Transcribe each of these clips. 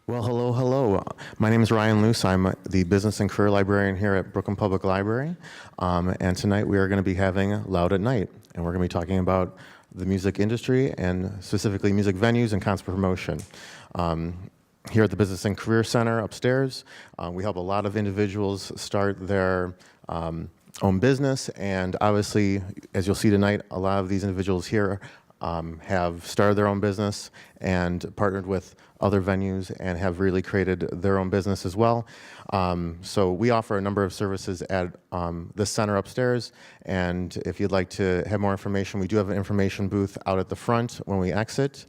Well, hello, hello. My name is Ryan Luce. I'm the Business and Career Librarian here at Brooklyn Public Library. And tonight we are going to be having Loud at Night. And we're going to be talking about the music industry and specifically music venues and concert promotion. Here at the Business and Career Center upstairs, we help a lot of individuals start their own business. And obviously, as you'll see tonight, a lot of these individuals here have started their own business and partnered with other venues and have really created their own business as well. So we offer a number of services at the center upstairs, and if you'd like to have more information, we do have an information booth out at the front when we exit.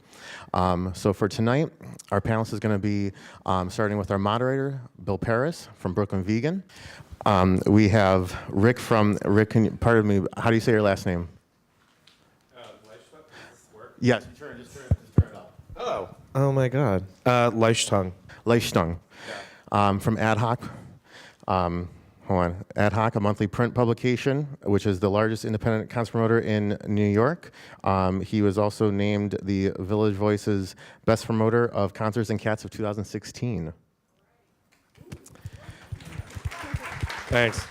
So for tonight, our panelist is going to be starting with our moderator, Bill Pearis from Brooklyn Vegan. We have Ric, pardon me, how do you say your last name? Yes. Just turn it up. Oh my God. Leichtung. Leichtung. Yeah. From AdHoc. Hold on. AdHoc, a monthly print publication, which is the largest independent concert promoter in New York. He was also named the Village Voice's Best Promoter of Concerts and Cats of 2016. Thanks.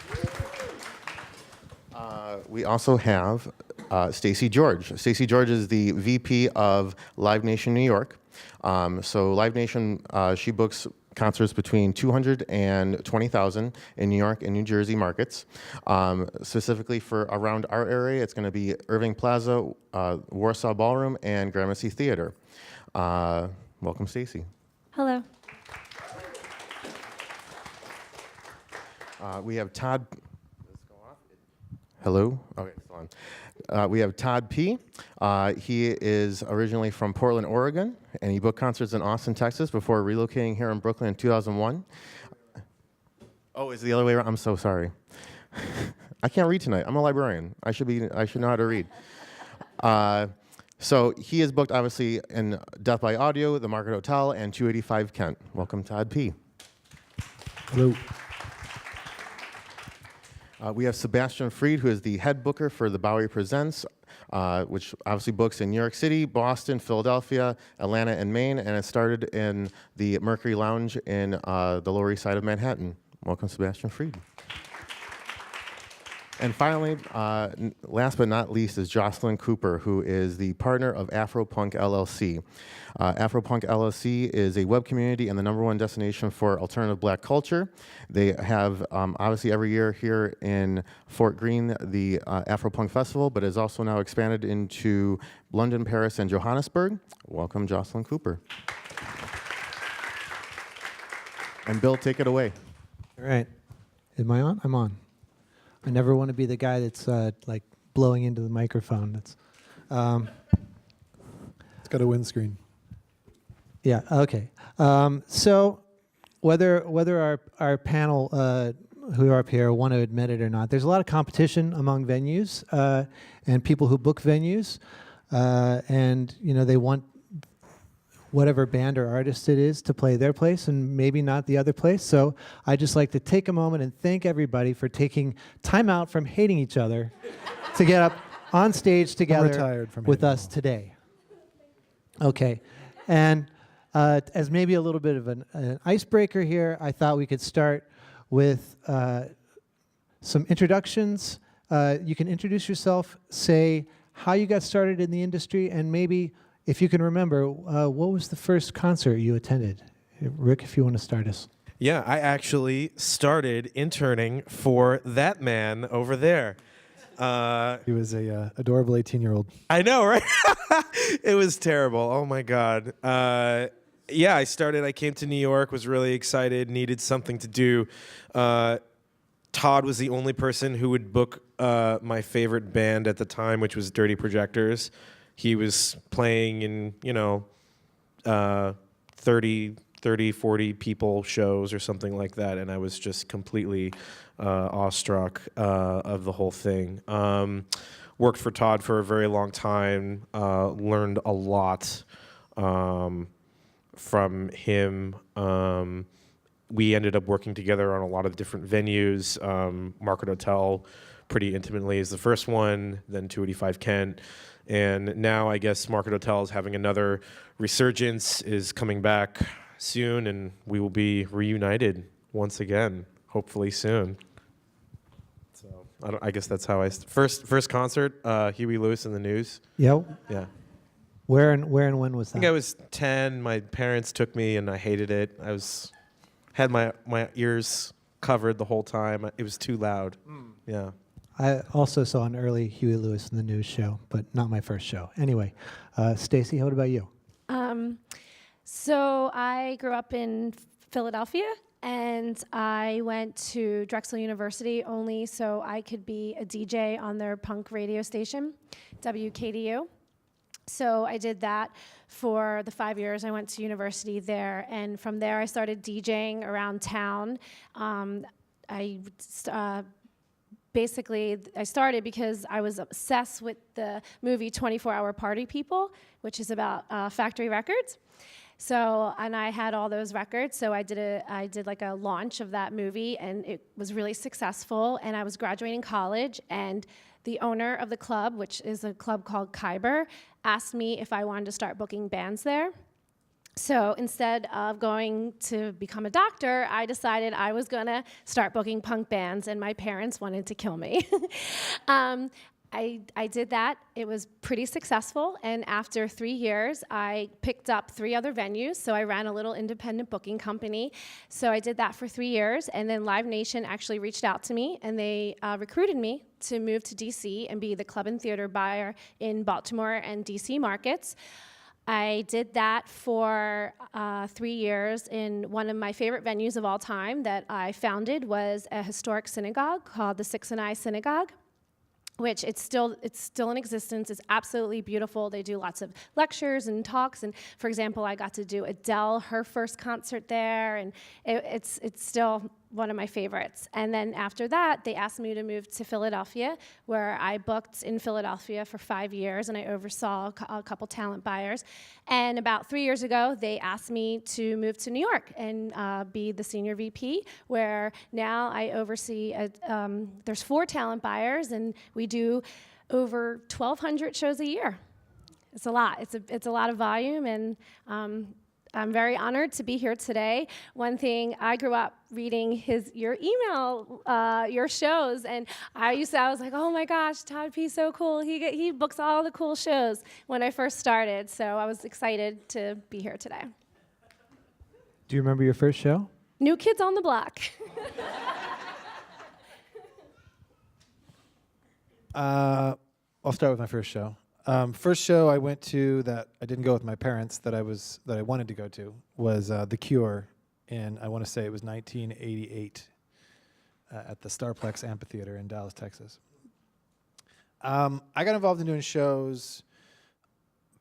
We also have Stacie George. Stacie George is the VP of Live Nation New York. So Live Nation, she books concerts between 200 and 20,000 in New York and New Jersey markets. Specifically for around our area, it's going to be Irving Plaza, Warsaw Ballroom, and Gramercy Theater. Welcome, Stacie. Hello. We have Todd. Hello? Okay, hold on. We have Todd P. He is originally from Portland, Oregon, and he booked concerts in Austin, Texas before relocating here in Brooklyn in 2001. Oh, is it the other way around? I'm so sorry. I can't read tonight. I'm a librarian. I should know how to read. So he is booked, obviously, in Death by Audio, the Market Hotel, and 285 Kent. Welcome, Todd P. Hello. We have Sebastian Fried, who is the head booker for the Bowery Presents, which obviously books in New York City, Boston, Philadelphia, Atlanta, and Maine, and it started in the Mercury Lounge in the Lower East Side of Manhattan. Welcome, Sebastian Fried. And finally, last but not least, is Jocelyn Cooper, who is the partner of Afropunk LLC. Afropunk LLC is a web community and the #1 destination for alternative black culture. They have, obviously, every year here in Fort Greene, the Afropunk Festival, but has also now expanded into London, Paris, and Johannesburg. Welcome, Jocelyn Cooper. And Bill, take it away. All right. Am I on? I'm on. I never want to be the guy that's like blowing into the microphone. That's. It's got a windscreen. Yeah. Okay. So whether our panel who are up here want to admit it or not, there's a lot of competition among venues and people who book venues, and they want whatever band or artist it is to play their place and maybe not the other place. So I just like to take a moment and thank everybody for taking time out from hating each other to get up on stage together with us today. Okay. And as maybe a little bit of an icebreaker here, I thought we could start with some introductions. You can introduce yourself, say how you got started in the industry, and maybe if you can remember, what was the first concert you attended? Ric, if you want to start us. Yeah, I actually started interning for that man over there. He was a adorable 18-year-old. I know, right? It was terrible. Oh, my God. Yeah, I came to New York, was really excited, needed something to do. Todd was the only person who would book my favorite band at the time, which was Dirty Projectors. He was playing in, 30, 40 people shows or something like that, and I was just completely awestruck of the whole thing. Worked for Todd for a very long time, learned a lot from him. We ended up working together on a lot of different venues. Market Hotel pretty intimately is the first one, then 285 Kent. And now I guess Market Hotel is having another resurgence, is coming back soon, and we will be reunited once again, hopefully soon. So I guess that's how first concert, Huey Lewis and the News. Yeah. Yeah. Where and when was I that? think I was 10. My parents took me, and I hated it. Had my ears covered the whole time. It was too loud. Yeah. I also saw an early Huey Lewis in the News show, but not my first show. Anyway, Stacie, what about you? So I grew up in Philadelphia, and I went to Drexel University only so I could be a DJ on their punk radio station, WKDU. So I did that for the 5 years I went to university there, and from there I started DJing around town. Basically, I started because I was obsessed with the movie 24-Hour Party People, which is about factory records. So, and I had all those records, so I did like a launch of that movie, and it was really successful, and I was graduating college, and the owner of the club, which is a club called Khyber, asked me if I wanted to start booking bands there. So instead of going to become a doctor, I decided I was going to start booking punk bands, and my parents wanted to kill me. I did that. It was pretty successful, and after 3 years, I picked up 3 other venues, so I ran a little independent booking company. So I did that for 3 years, and then Live Nation actually reached out to me, and they recruited me to move to DC and be the club and theater buyer in Baltimore and DC markets. I did that for 3 years in one of my favorite venues of all time that I founded was a historic synagogue called the Six and I Synagogue, which it's still in existence. It's absolutely beautiful. They do lots of lectures and talks. And for example, I got to do Adele, her first concert there, and it's still one of my favorites. And then after that, they asked me to move to Philadelphia, where I booked in Philadelphia for 5 years, and I oversaw a couple talent buyers. And about 3 years ago, they asked me to move to New York and be the senior VP, where now I oversee, there's 4 talent buyers, and we do over 1,200 shows a year. It's a lot. It's a lot of volume, and I'm very honored to be here today. One thing, I grew up reading your email, your shows, and I was like, oh my gosh, Todd P's so cool. He books all the cool shows when I first started, so I was excited to be here today. Do you remember your first show? New Kids on the Block. I'll start with my first show. First show I went to that I didn't go with my parents that I wanted to go to was The Cure in, I want to say it was 1988 at the Starplex Amphitheater in Dallas, Texas. I got involved in doing shows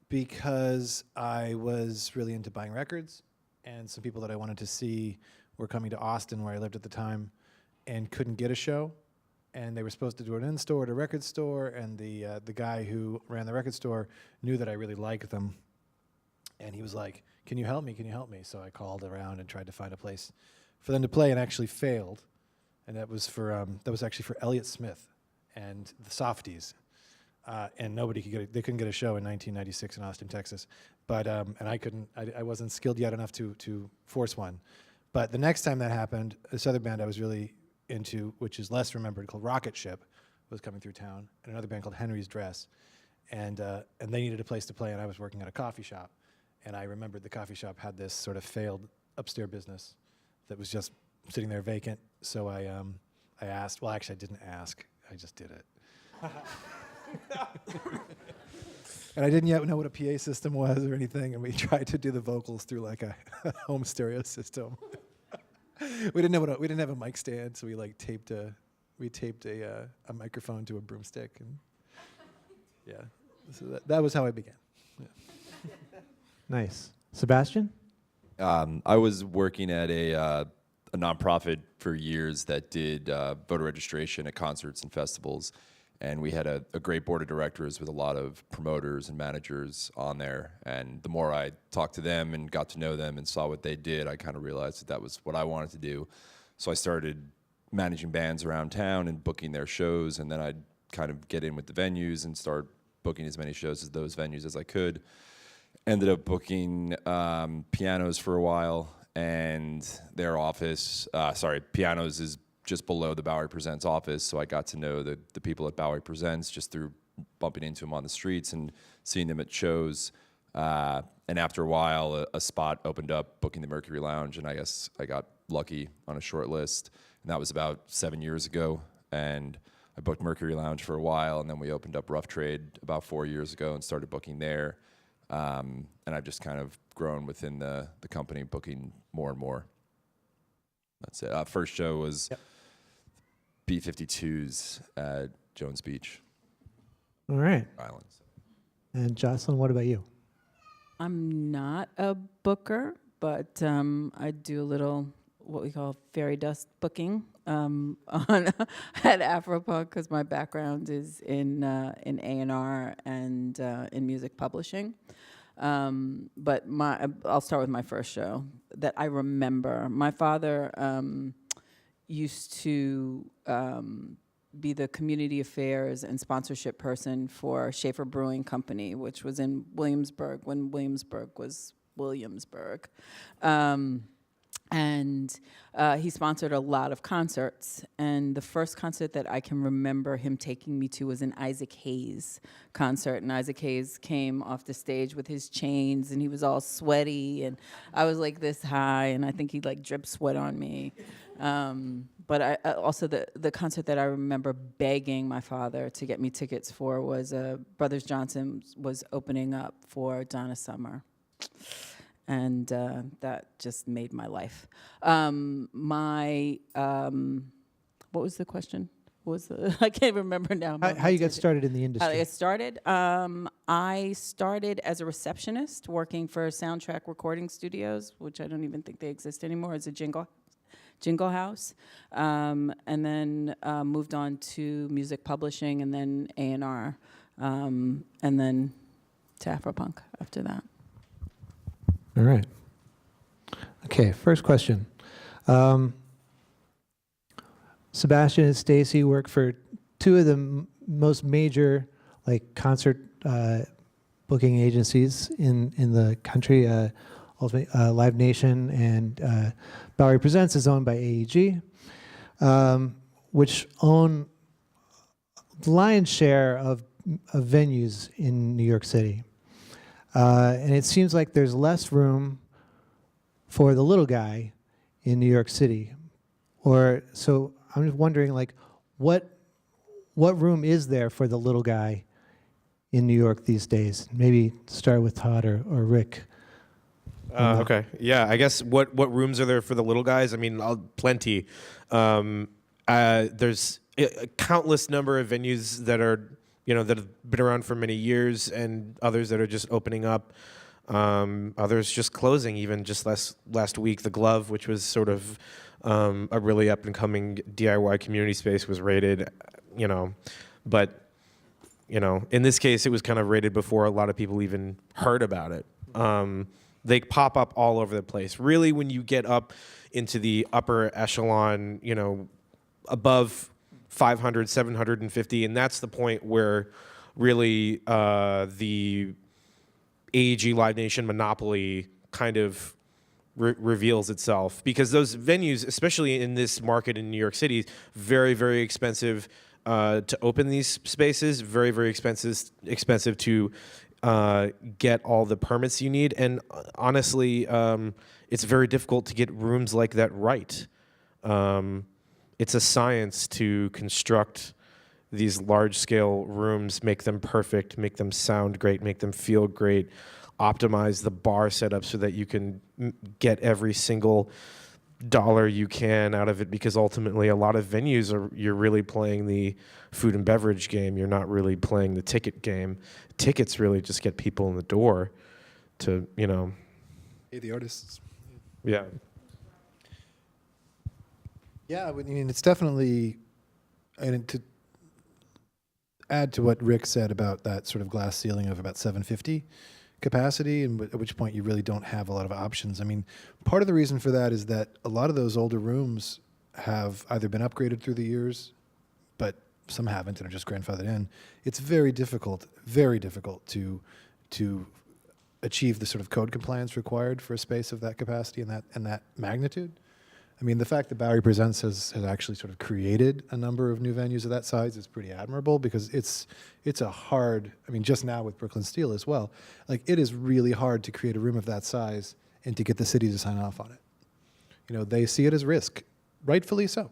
because I was really into buying records, and some people that I wanted to see were coming to Austin, where I lived at the time, and couldn't get a show. And they were supposed to do an in-store at a record store, and the guy who ran the record store knew that I really liked them, and he was like, "Can you help me? Can you help me?" So I called around and tried to find a place for them to play, and actually failed. And that was actually for Elliott Smith and the Softies, and nobody could they couldn't get a show in 1996 in Austin, Texas. But and I wasn't skilled yet enough to force one. But the next time that happened, this other band I was really into, which is less remembered, called Rocket Ship, was coming through town, and another band called Henry's Dress, and they needed a place to play, and I was working at a coffee shop, and I remembered the coffee shop had this sort of failed upstairs business that was just sitting there vacant. So I asked. Well, actually, I didn't ask. I just did it. And I didn't yet know what a PA system was or anything, and we tried to do the vocals through like a home stereo system. We didn't have a mic stand, so we taped a microphone to a broomstick, and yeah, so that was how I began. Yeah. Nice. Sebastian? I was working at a nonprofit for years that did voter registration at concerts and festivals, and we had a great board of directors with a lot of promoters and managers on there. And the more I talked to them and got to know them and saw what they did, I kind of realized that was what I wanted to do. So I started managing bands around town and booking their shows, and then I'd kind of get in with the venues and start booking as many shows as those venues as I could. ended up booking Pianos for a while, and their office, Pianos is just below the Bowery Presents office, so I got to know the people at Bowery Presents just through bumping into them on the streets and seeing them at shows. And after a while, a spot opened up booking the Mercury Lounge, and I guess I got lucky on a short list, and that was about 7 years ago. And I booked Mercury Lounge for a while, and then we opened up Rough Trade about 4 years ago and started booking there. And I've just kind of grown within the company, booking more and more. That's it. First show was B-52s at Jones Beach All right. Islands. And Jocelyn, what about you? I'm not a booker, but I do a little what we call fairy dust booking on at Afropunk, because my background is in A&R and in music publishing. But I'll start with my first show that I remember. My father used to be the community affairs and sponsorship person for Schaefer Brewing Company, which was in Williamsburg when Williamsburg was Williamsburg. And he sponsored a lot of concerts. And the first concert that I can remember him taking me to was an Isaac Hayes concert. And Isaac Hayes came off the stage with his chains, and he was all sweaty. And I was like this high, and I think he like dripped sweat on me. But I also the concert that I remember begging my father to get me tickets for was Brothers Johnson was opening up for Donna Summer. And that just made my life. What was the question? I can't remember now. How you got started in the industry? How I got started? I started as a receptionist working for Soundtrack Recording Studios, which I don't even think they exist anymore, as a jingle house. And then moved on to music publishing, and then A&R, and then to Afropunk after that. All right. Okay, first question. Sebastian and Stacie work for two of the most major concert booking agencies in the country. Live Nation and Bowery Presents is owned by AEG, which own the lion's share of venues in New York City. And it seems like there's less room for the little guy in New York City. So I'm just wondering, what room is there for the little guy in New York these days? Maybe start with Todd or Rick. Okay. Yeah, I guess what rooms are there for the little guys? I mean, plenty. There's a countless number of venues that are that have been around for many years, and others that are just opening up. Others just closing. Even just last week, the Glove, which was sort of a really up and coming DIY community space, was raided. But in this case, it was kind of raided before a lot of people even heard about it. They pop up all over the place. Really, when you get up into the upper echelon, above 500, 750, and that's the point where really the AEG Live Nation monopoly kind of reveals itself, because those venues, especially in this market in New York City, very, very expensive to open these spaces, very, very expensive to get all the permits you need, and honestly, it's very difficult to get rooms like that right. It's a science to construct these large-scale rooms, make them perfect, make them sound great, make them feel great, optimize the bar setup so that you can get every single dollar you can out of it, because ultimately a lot of venues you're really playing the food and beverage game. You're not really playing the ticket game. Tickets really just get people in the door to, Hey, the artists. Yeah. Yeah, I mean, it's definitely, and to add to what Rick said about that sort of glass ceiling of about 750 capacity, and at which point you really don't have a lot of options. I mean, part of the reason for that is that a lot of those older rooms have either been upgraded through the years, but some haven't and are just grandfathered in. It's very difficult to achieve the sort of code compliance required for a space of that capacity and that magnitude. I mean, the fact that Bowery Presents has actually sort of created a number of new venues of that size is pretty admirable, because it's a hard, I mean, just now with Brooklyn Steel as well, like, it is really hard to create a room of that size and to get the city to sign off on it. You know, they see it as risk, rightfully so.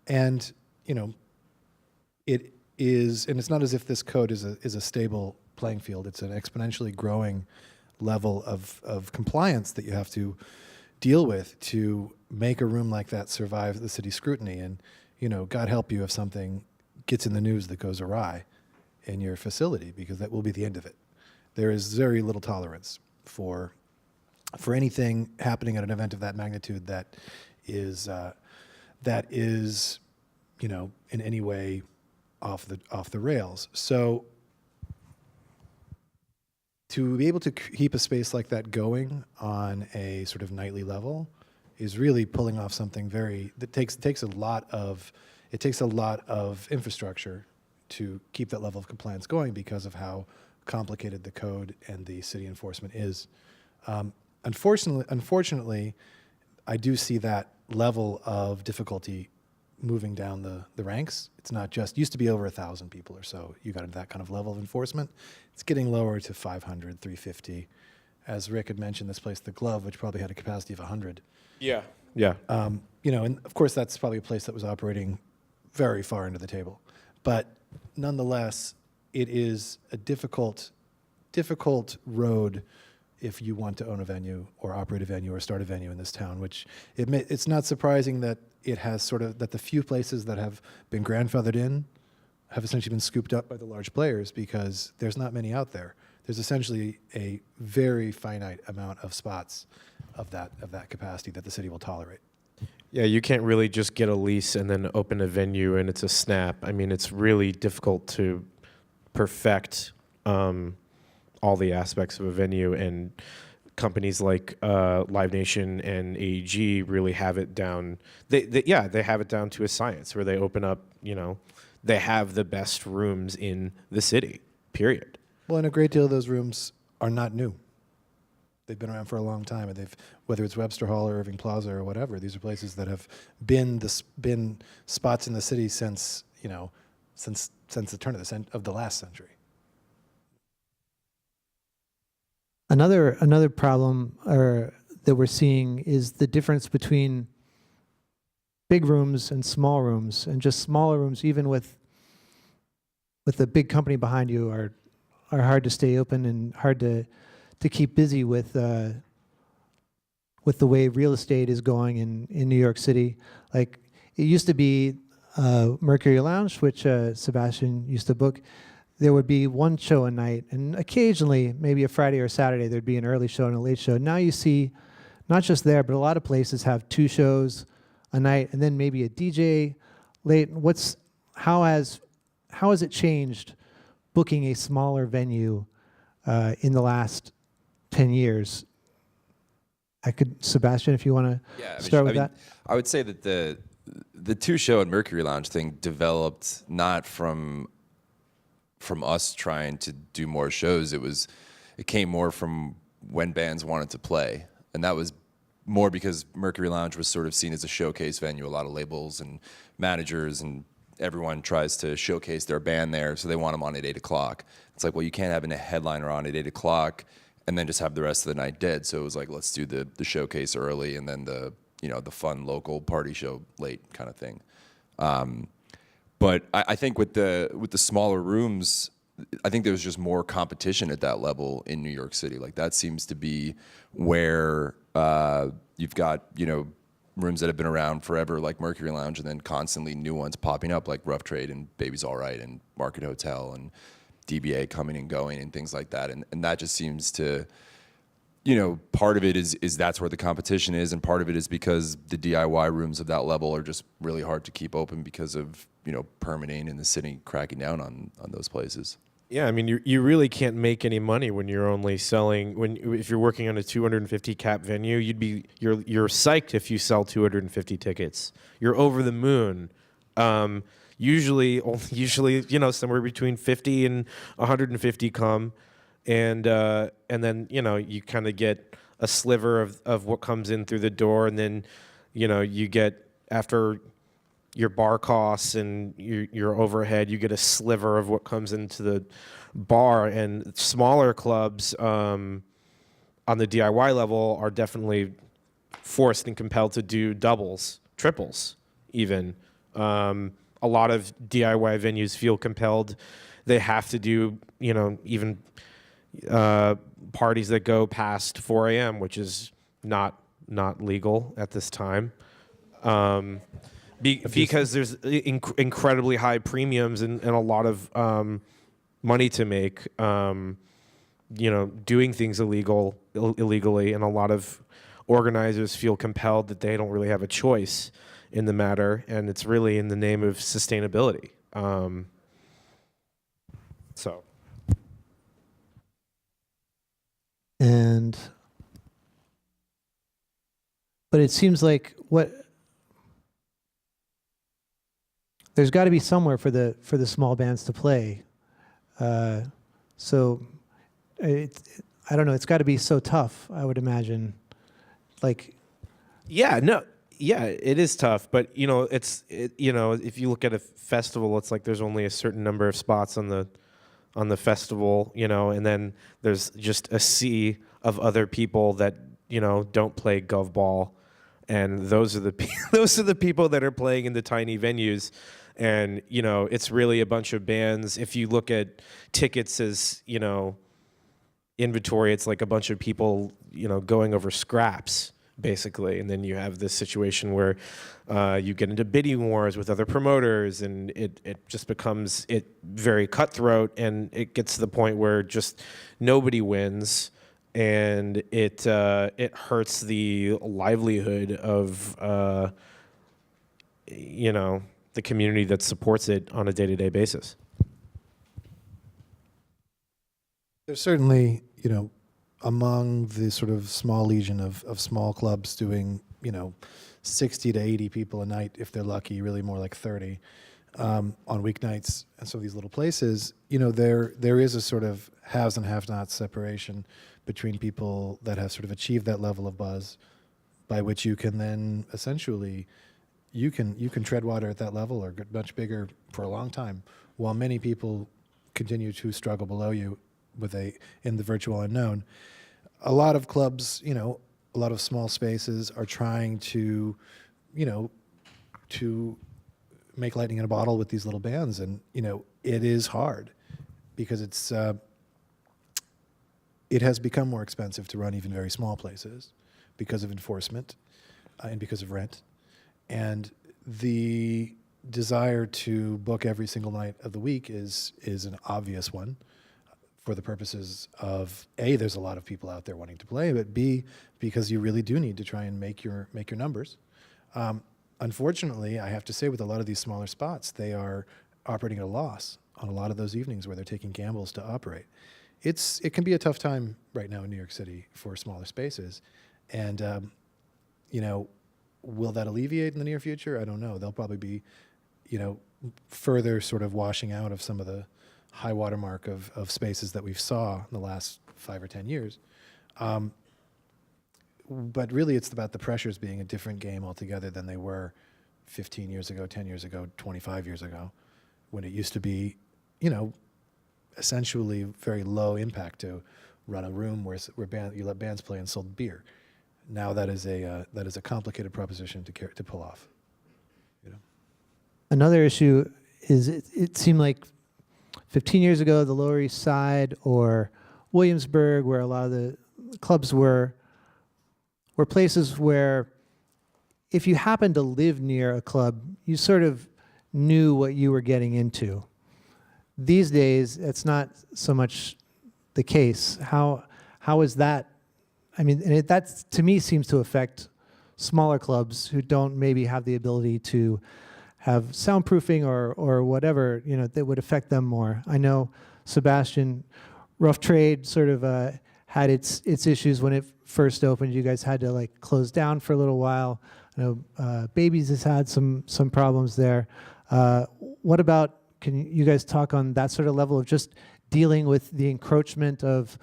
And, you know, it is, and it's not as if this code is a stable playing field. It's an exponentially growing level of compliance that you have to deal with to make a room like that survive the city's scrutiny. And, you know, God help you if something gets in the news that goes awry in your facility, because that will be the end of it. There is very little tolerance for anything happening at an event of that magnitude that is, you know, in any way off the rails. So to be able to keep a space like that going on a sort of nightly level is really pulling off something that takes a lot of infrastructure to keep that level of compliance going, because of how complicated the code and the city enforcement is. Unfortunately, I do see that level of difficulty moving down the ranks. It's not just, used to be over 1,000 people or so. You got into that kind of level of enforcement. It's getting lower to 500, 350. As Rick had mentioned, this place, The Glove, which probably had a capacity of 100. Yeah. You know, and of course that's probably a place that was operating very far into the table. But nonetheless, it is a difficult road if you want to own a venue or operate a venue or start a venue in this town, which it's not surprising that it has that the few places that have been grandfathered in have essentially been scooped up by the large players, because there's not many out there. There's essentially a very finite amount of spots of that capacity that the city will tolerate. Yeah, you can't really just get a lease and then open a venue and it's a snap. I mean, it's really difficult to perfect all the aspects of a venue, and companies like Live Nation and AEG really have it down. They have it down to a science, where they open up, you know, they have the best rooms in the city, period. Well, and a great deal of those rooms are not new. They've been around for a long time, and whether it's Webster Hall or Irving Plaza or whatever, these are places that have been spots in the city since the turn of the last century. Another problem that we're seeing is the difference between big rooms and small rooms, and just smaller rooms, even with a big company behind you, are hard to stay open and hard to keep busy with the way real estate is going in New York City. Like, it used to be Mercury Lounge, which Sebastian used to book. There would be one show a night, and occasionally, maybe a Friday or Saturday, there'd be an early show and a late show. Now you see, not just there, but a lot of places have 2 shows a night, and then maybe a DJ late. How has it changed booking a smaller venue in the last 10 years? Sebastian, if you want to start with that. I would say that the 2-show at Mercury Lounge thing developed not from us trying to do more shows. It came more from when bands wanted to play, and that was more because Mercury Lounge was sort of seen as a showcase venue. A lot of labels and managers and everyone tries to showcase their band there, so they want them on at 8 o'clock. It's like, well, you can't have a headliner on at 8 o'clock and then just have the rest of the night dead. So it was like, let's do the showcase early and then the fun local party show late kind of thing. But I think with the smaller rooms, I think there's just more competition at that level in New York City. Like, that seems to be where you've got, rooms that have been around forever, like Mercury Lounge, and then constantly new ones popping up, like Rough Trade and Baby's All Right and Market Hotel and DBA coming and going and things like that. And that just seems to, part of it is that's where the competition is, and part of it is because the DIY rooms of that level are just really hard to keep open because of, permitting and the city cracking down on those places. Yeah, I mean, you really can't make any money when you're only selling if you're working on a 250 cap venue. You're psyched if you sell 250 tickets. You're over the moon. Usually, somewhere between 50 and 150 come, and then you kind of get a sliver of what comes in through the door, and then you get, after your bar costs and your overhead, you get a sliver of what comes into the bar. And smaller clubs on the DIY level are definitely forced and compelled to do doubles, triples even. A lot of DIY venues feel compelled. They have to do, even parties that go past 4 a.m., which is not legal at this time. Because there's incredibly high premiums and a lot of money to make, doing things illegally, and a lot of organizers feel compelled that they don't really have a choice in the matter, and it's really in the name of sustainability. But it seems like there's got to be somewhere for the small bands to play. So I don't know. It's got to be so tough, I would imagine. Yeah, it is tough, but if you look at a festival, it's like there's only a certain number of spots on the festival, and then there's just a sea of other people that don't play gov ball, and those are the people that are playing in the tiny venues. And it's really a bunch of bands. If you look at tickets as inventory, it's like a bunch of people going over scraps, basically. And then you have this situation where you get into bidding wars with other promoters, and it just becomes very cutthroat, and it gets to the point where just nobody wins, and it hurts the livelihood of the community that supports it on a day-to-day basis. There's certainly, among the sort of small legion of small clubs doing, 60 to 80 people a night, if they're lucky, really more like 30 on weeknights, and some of these little places, there is a sort of haves and have-nots separation between people that have sort of achieved that level of buzz, by which you can then essentially you can tread water at that level or get much bigger for a long time, while many people continue to struggle below you in the virtual unknown. A lot of clubs, a lot of small spaces are trying to make lightning in a bottle with these little bands, and it is hard because it has become more expensive to run even very small places because of enforcement and because of rent. And the desire to book every single night of the week is an obvious one, for the purposes of A, there's a lot of people out there wanting to play, but B, because you really do need to try and make your numbers. Unfortunately, I have to say, with a lot of these smaller spots, they are operating at a loss on a lot of those evenings where they're taking gambles to operate. It can be a tough time right now in New York City for smaller spaces, and will that alleviate in the near future? I don't know. They'll probably be, further sort of washing out of some of the high watermark of spaces that we've saw in the last 5 or 10 years. But really, it's about the pressures being a different game altogether than they were 15 years ago, 10 years ago, 25 years ago, when it used to be, essentially very low impact to run a room where you let bands play and sold beer. Now that is a complicated proposition to pull off. Another issue is it seemed like 15 years ago, the Lower East Side or Williamsburg, where a lot of the clubs were places where if you happened to live near a club, you sort of knew what you were getting into. These days, it's not so much the case. How is that? I mean, and that to me seems to affect smaller clubs who don't maybe have the ability to have soundproofing or whatever, that would affect them more. I know Sebastian, Rough Trade sort of had its issues when it first opened. You guys had to close down for a little while. I know Babies has had some problems there. What about, can you guys talk on that sort of level of just dealing with the encroachment of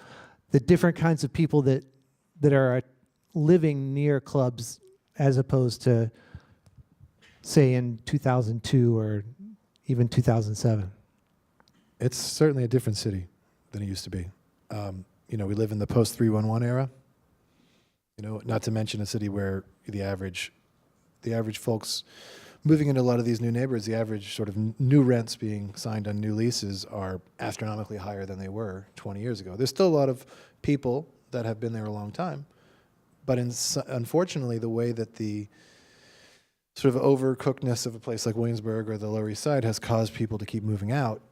the different kinds of people that are living near clubs as opposed to, say, in 2002 or even 2007? It's certainly a different city than it used to be. We live in the post-311 era. Not to mention a city where the average folks moving into a lot of these new neighborhoods, the average sort of new rents being signed on new leases are astronomically higher than they were 20 years ago. There's still a lot of people that have been there a long time, but unfortunately, the way that the sort of overcookedness of a place like Williamsburg or the Lower East Side has caused people to keep moving out,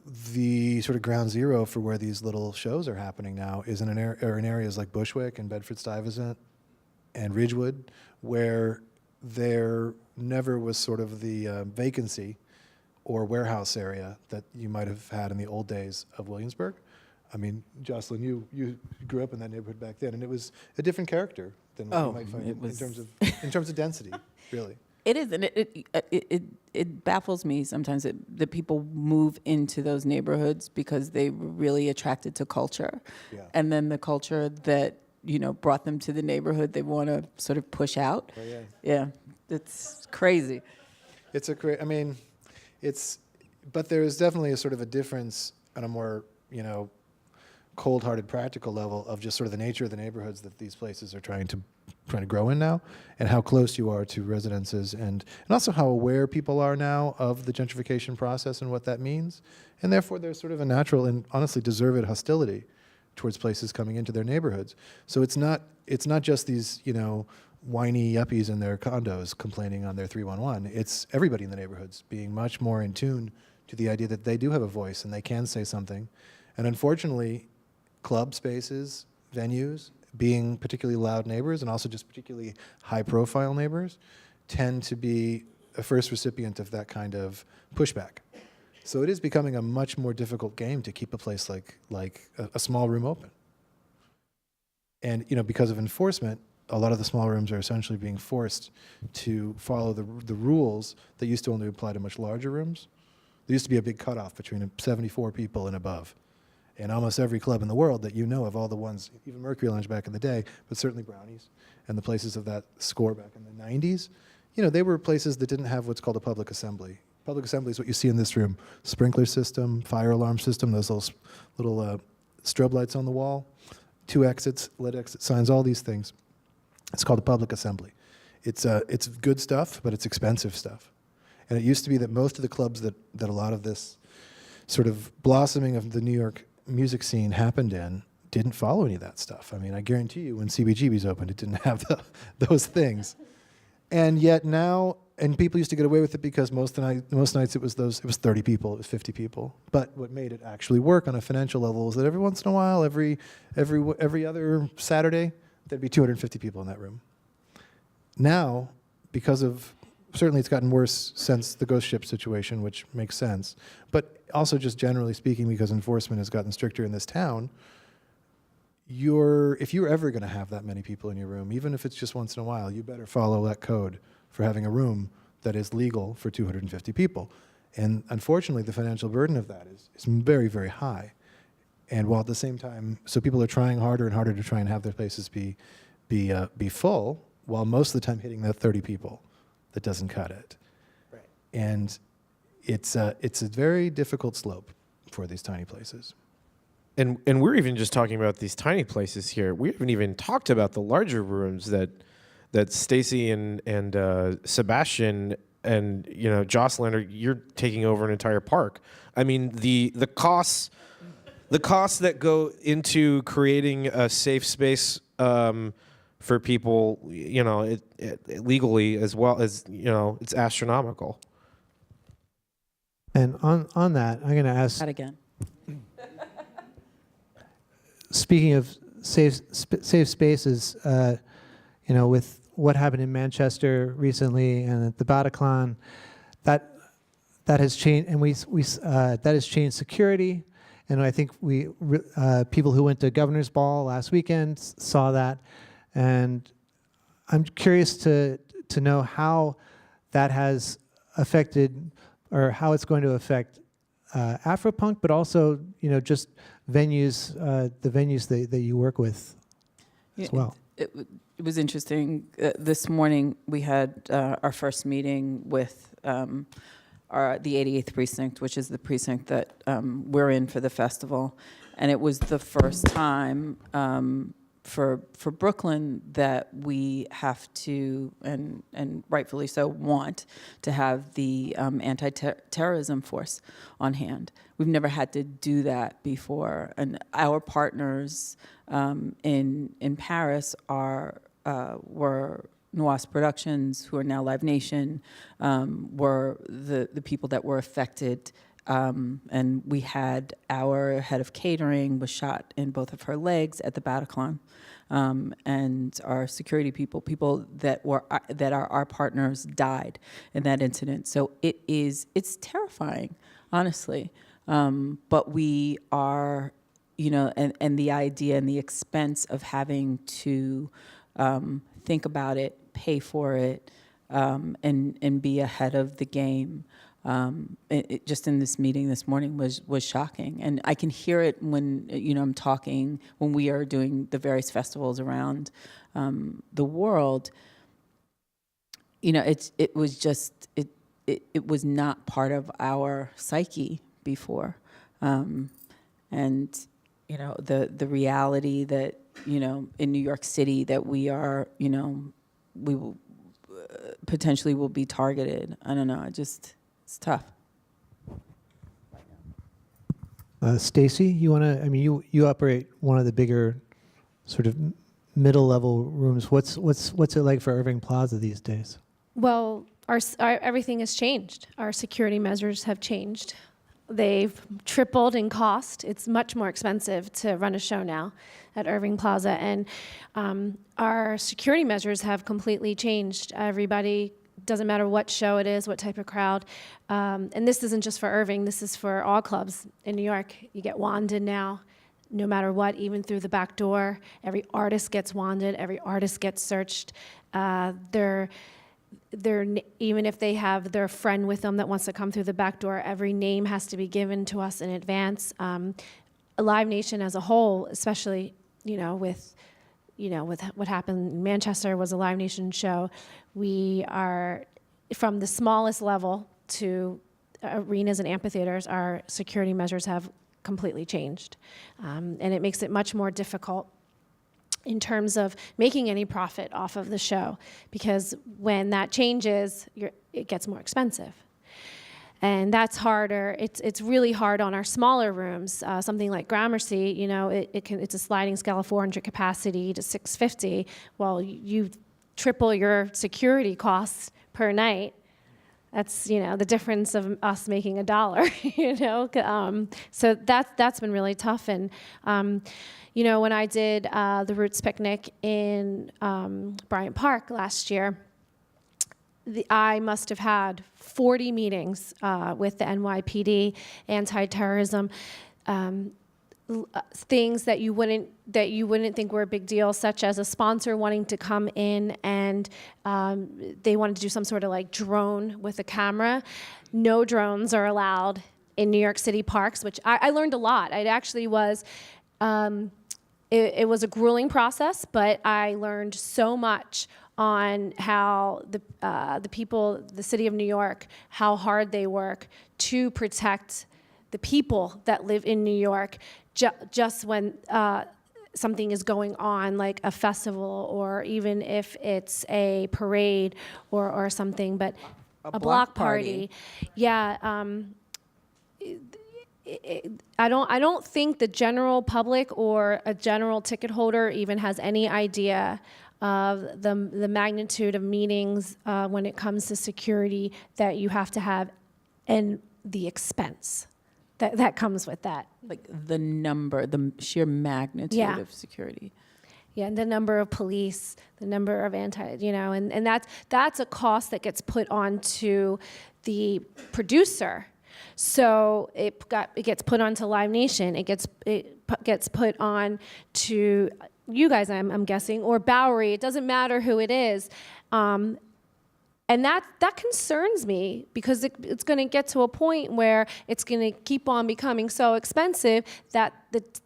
the sort of ground zero for where these little shows are happening now is in areas like Bushwick and Bedford-Stuyvesant and Ridgewood, where there never was sort of the vacancy or warehouse area that you might have had in the old days of Williamsburg. I mean, Jocelyn, you grew up in that neighborhood back then, and it was a different character than what you might find in terms of density, really. It is, and it baffles me sometimes that people move into those neighborhoods because they were really attracted to culture, and then the culture that brought them to the neighborhood they want to sort of push out. Oh, yeah. Yeah, it's crazy. It's but there is definitely a sort of a difference on a more cold-hearted practical level of just sort of the nature of the neighborhoods that these places are trying to grow in now, and how close you are to residences, and also how aware people are now of the gentrification process and what that means, and therefore there's sort of a natural and honestly deserved hostility towards places coming into their neighborhoods. So it's not just these whiny yuppies in their condos complaining on their 311. It's everybody in the neighborhoods being much more in tune to the idea that they do have a voice and they can say something. And unfortunately, club spaces, venues, being particularly loud neighbors and also just particularly high-profile neighbors, tend to be a first recipient of that kind of pushback. So it is becoming a much more difficult game to keep a place like a small room open. And because of enforcement, a lot of the small rooms are essentially being forced to follow the rules that used to only apply to much larger rooms. There used to be a big cutoff between 74 people and above. And almost every club in the world that of all the ones, even Mercury Lounge back in the day, but certainly Brownies and the places of that score back in the 90s, they were places that didn't have what's called a public assembly. Public assembly is what you see in this room: sprinkler system, fire alarm system, those little strobe lights on the wall, 2 exits, lead exit signs, all these things. It's called a public assembly. It's good stuff, but it's expensive stuff. And it used to be that most of the clubs that a lot of this sort of blossoming of the New York music scene happened in didn't follow any of that stuff. I mean, I guarantee you when CBGB's opened, it didn't have those things. And yet now, and people used to get away with it because most nights it was 30 people, it was 50 people. But what made it actually work on a financial level is that every once in a while, every other Saturday, there'd be 250 people in that room. Now, because of, certainly it's gotten worse since the ghost ship situation, which makes sense, but also just generally speaking, because enforcement has gotten stricter in this town, if you're ever going to have that many people in your room, even if it's just once in a while, you better follow that code for having a room that is legal for 250 people. And unfortunately, the financial burden of that is very, very high. And while at the same time, so people are trying harder and harder to try and have their places be full, while most of the time hitting that 30 people, that doesn't cut it. Right. And it's a very difficult slope for these tiny places. And we're even just talking about these tiny places here. We haven't even talked about the larger rooms that Stacie and Sebastian and Jocelyn you're taking over an entire park. I mean the costs that go into creating a safe space for people, legally as well as it's astronomical. And on that, I'm going to ask. That again. Speaking of safe spaces, with what happened in Manchester recently and at the Bataclan, that has changed, and that has changed security. And I think people who went to Governor's Ball last weekend saw that, and I'm curious to know how that has affected, or how it's going to affect Afropunk, but also just venues, the venues that you work with as well. It was interesting. This morning we had our first meeting with the 88th precinct, which is the precinct that we're in for the festival, and it was the first time for Brooklyn that we have to, and rightfully so, want to have the anti-terrorism force on hand. We've never had to do that before, and our partners in Paris were Nuance Productions, who are now Live Nation, were the people that were affected. And we had our head of catering was shot in both of her legs at the Bataclan. And our security people that are our partners, died in that incident. So it's terrifying, honestly. But we are, and the idea and the expense of having to think about it, pay for it, and be ahead of the game. It just in this meeting this morning was shocking, and I can hear it when I'm talking when we are doing the various festivals around the world. It was not part of our psyche before, and the reality that in New York City that we are we will potentially will be targeted. I don't know. It's tough. Stacie, you want to? I mean, you operate one of the bigger, sort of middle level rooms. What's it like for Irving Plaza these days? Well, our everything has changed. Our security measures have changed. They've tripled in cost. It's much more expensive to run a show now at Irving Plaza, and our security measures have completely changed. Everybody, doesn't matter what show it is, what type of crowd, and this isn't just for Irving, this is for all clubs in New York. You get wanded now, no matter what, even through the back door. Every artist gets wanded, every artist gets searched. Even if they have their friend with them that wants to come through the back door, every name has to be given to us in advance. Live Nation as a whole, especially, with what happened in Manchester was a Live Nation show. We are, from the smallest level to arenas and amphitheaters, our security measures have completely changed. And it makes it much more difficult in terms of making any profit off of the show, because when that changes, it gets more expensive. And that's harder. It's really hard on our smaller rooms. Something like Gramercy, it's a sliding scale of 400 capacity to 650. Well, you triple your security costs per night. That's the difference of us making $1. So that's been really tough. And when I did the Roots Picnic in Bryant Park last year, I must have had 40 meetings with the NYPD, anti-terrorism, things that you wouldn't think were a big deal, such as a sponsor wanting to come in and they wanted to do some sort of like drone with a camera. No drones are allowed in New York City parks, which I learned a lot. It actually was. It was a grueling process, but I learned so much on how the people, the city of New York, how hard they work to protect the people that live in New York, just when something is going on, like a festival, or even if it's a parade or something, but a block party. Yeah. I don't think the general public or a general ticket holder even has any idea of the magnitude of meetings when it comes to security that you have to have, and the expense that comes with that. Like the sheer magnitude of security. Yeah, and the number of police, the number of and that's a cost that gets put onto the producer. So it gets put onto Live Nation. It gets put on to you guys, I'm guessing, or Bowery. It doesn't matter who it is. And And that concerns me, because it's going to get to a point where it's going to keep on becoming so expensive that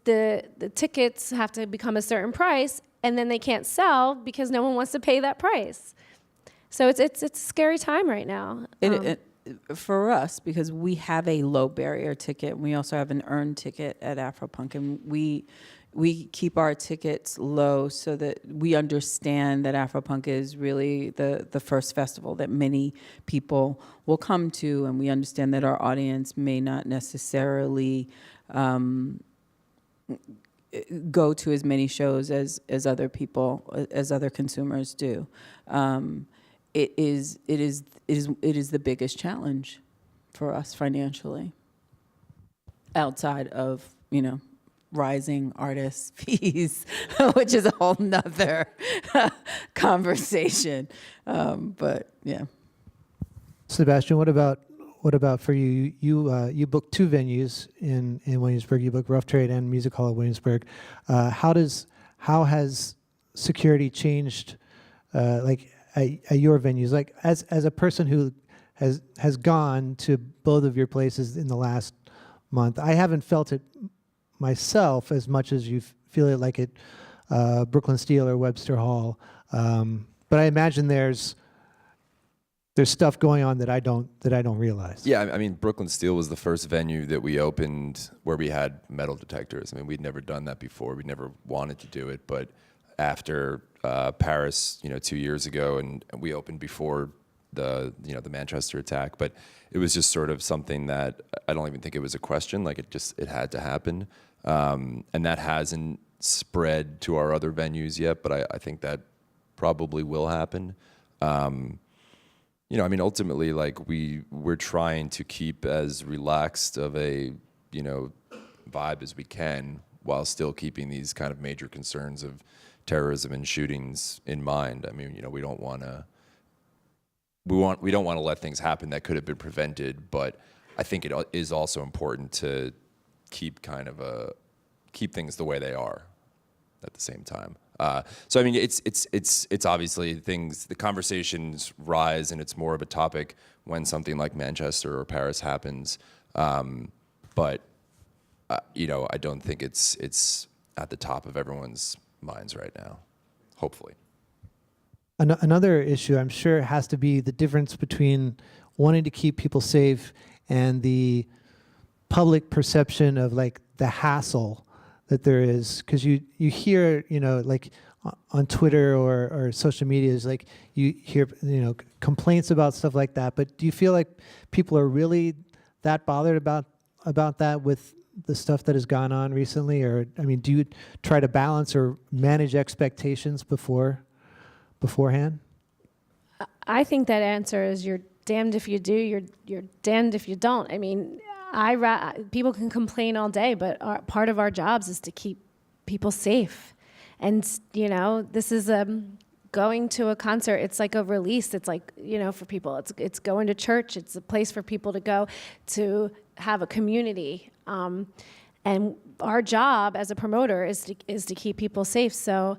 the tickets have to become a certain price, and then they can't sell because no one wants to pay that price. So it's a scary time right now. For us, because we have a low barrier ticket, and we also have an earned ticket at Afropunk, and we keep our tickets low so that we understand that Afropunk is really the first festival that many people will come to, and we understand that our audience may not necessarily go to as many shows as other people, as other consumers do. It is the biggest challenge for us financially, outside of, rising artist fees, which is a whole nother conversation. But yeah. Sebastian, what about for you? You booked 2 venues in Williamsburg. You booked Rough Trade and Music Hall of Williamsburg. How has security changed, at your venues? Like as a person who has gone to both of your places in the last month, I haven't felt it myself as much as you feel it like at Brooklyn Steel or Webster Hall. But I imagine there's stuff going on that I don't realize. Yeah, I mean, Brooklyn Steel was the first venue that we opened where we had metal detectors. I mean, we'd never done that before. We never wanted to do it, but after Pearis, 2 years ago, and we opened before the Manchester attack, but it was just sort of something that I don't even think it was a question. Like it had to happen, and that hasn't spread to our other venues yet. But I think that probably will happen. Ultimately, like we're trying to keep as relaxed of a vibe as we can, while still keeping these kind of major concerns of terrorism and shootings in mind. I mean, we don't want to let things happen that could have been prevented, but I think it is also important to keep things the way they are at the same time. So I mean, it's obviously the conversations rise, and it's more of a topic when something like Manchester or Paris happens. But I don't think it's at the top of everyone's minds right now. Hopefully. Another issue, I'm sure, has to be the difference between wanting to keep people safe and the public perception of like the hassle that there is, because you hear like on Twitter or social media, is like you hear complaints about stuff like that. But do you feel like people are really that bothered about that with the stuff that has gone on recently? Or I mean, do you try to balance or manage expectations beforehand? I think that answer is you're damned if you do, you're damned if you don't. I mean, people can complain all day, but part of our jobs is to keep people safe. And this is going to a concert. It's like a release. It's like for people. It's going to church. It's a place for people to go to have a community. And our job as a promoter is to keep people safe. So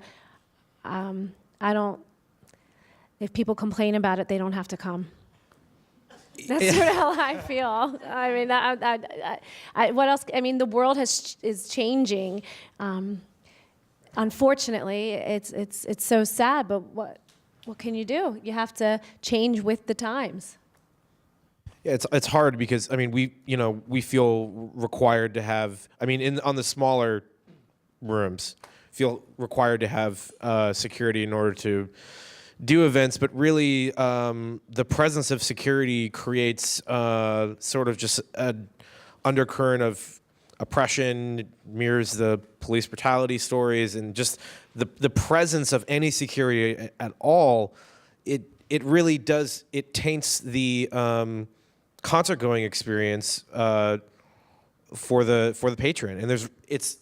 I don't. If people complain about it, they don't have to come. That's sort of how I feel. I mean, what else? I mean, the world is changing. Unfortunately, it's so sad. But what can you do? You have to change with the times. Yeah, it's hard because I mean we feel required to have. I mean, on the smaller rooms, feel required to have security in order to do events, but really the presence of security creates sort of just an undercurrent of oppression. It mirrors the police brutality stories, and just the presence of any security at all. It really does. It taints the concert going experience for the patron, and it's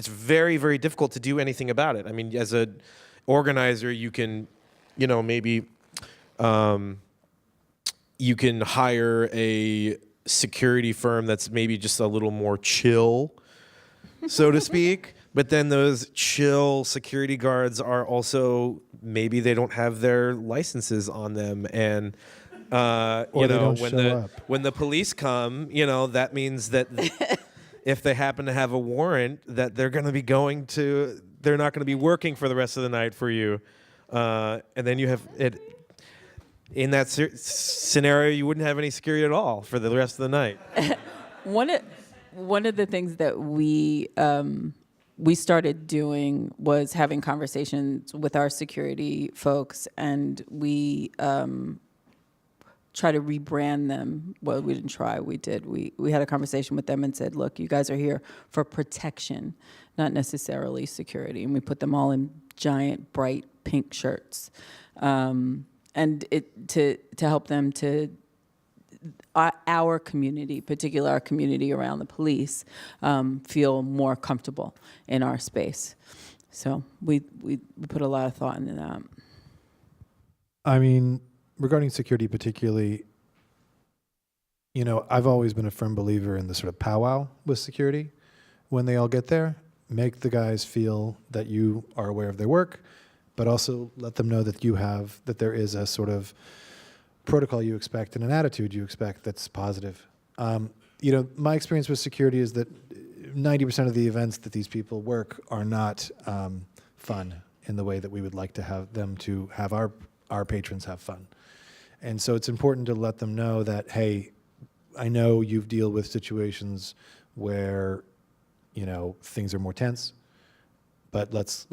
very, very difficult to do anything about it. I mean, as an organizer, you can maybe you can hire a security firm that's maybe just a little more chill, so to speak. But then those chill security guards are also, maybe they don't have their licenses on them, and Or you they know, don't when show up. when the police come, you know, that means that if they happen to have a warrant, that they're going to be they're not going to be working for the rest of the night for you, and then you have it. In that scenario, you wouldn't have any security at all for the rest of the night. One of the things that we started doing was having conversations with our security folks, and we try to rebrand them. Well, we didn't try, we did. We had a conversation with them and said, look, you guys are here for protection, not necessarily security. And we put them all in giant, bright pink shirts. And to help them to our community, particularly our community around the police, feel more comfortable in our space. So we put a lot of thought into that. I mean, regarding security particularly, you know, I've always been a firm believer in the sort of powwow with security. When they all get there, make the guys feel that you are aware of their work, but also let them know that there is a sort of protocol you expect and an attitude you expect that's positive. You know, my experience with security is that 90% of the events that these people work are not fun in the way that we would like to have them to have our patrons have fun. And so it's important to let them know that, hey, I know you've dealt with situations where, you know, things are more tense, but let's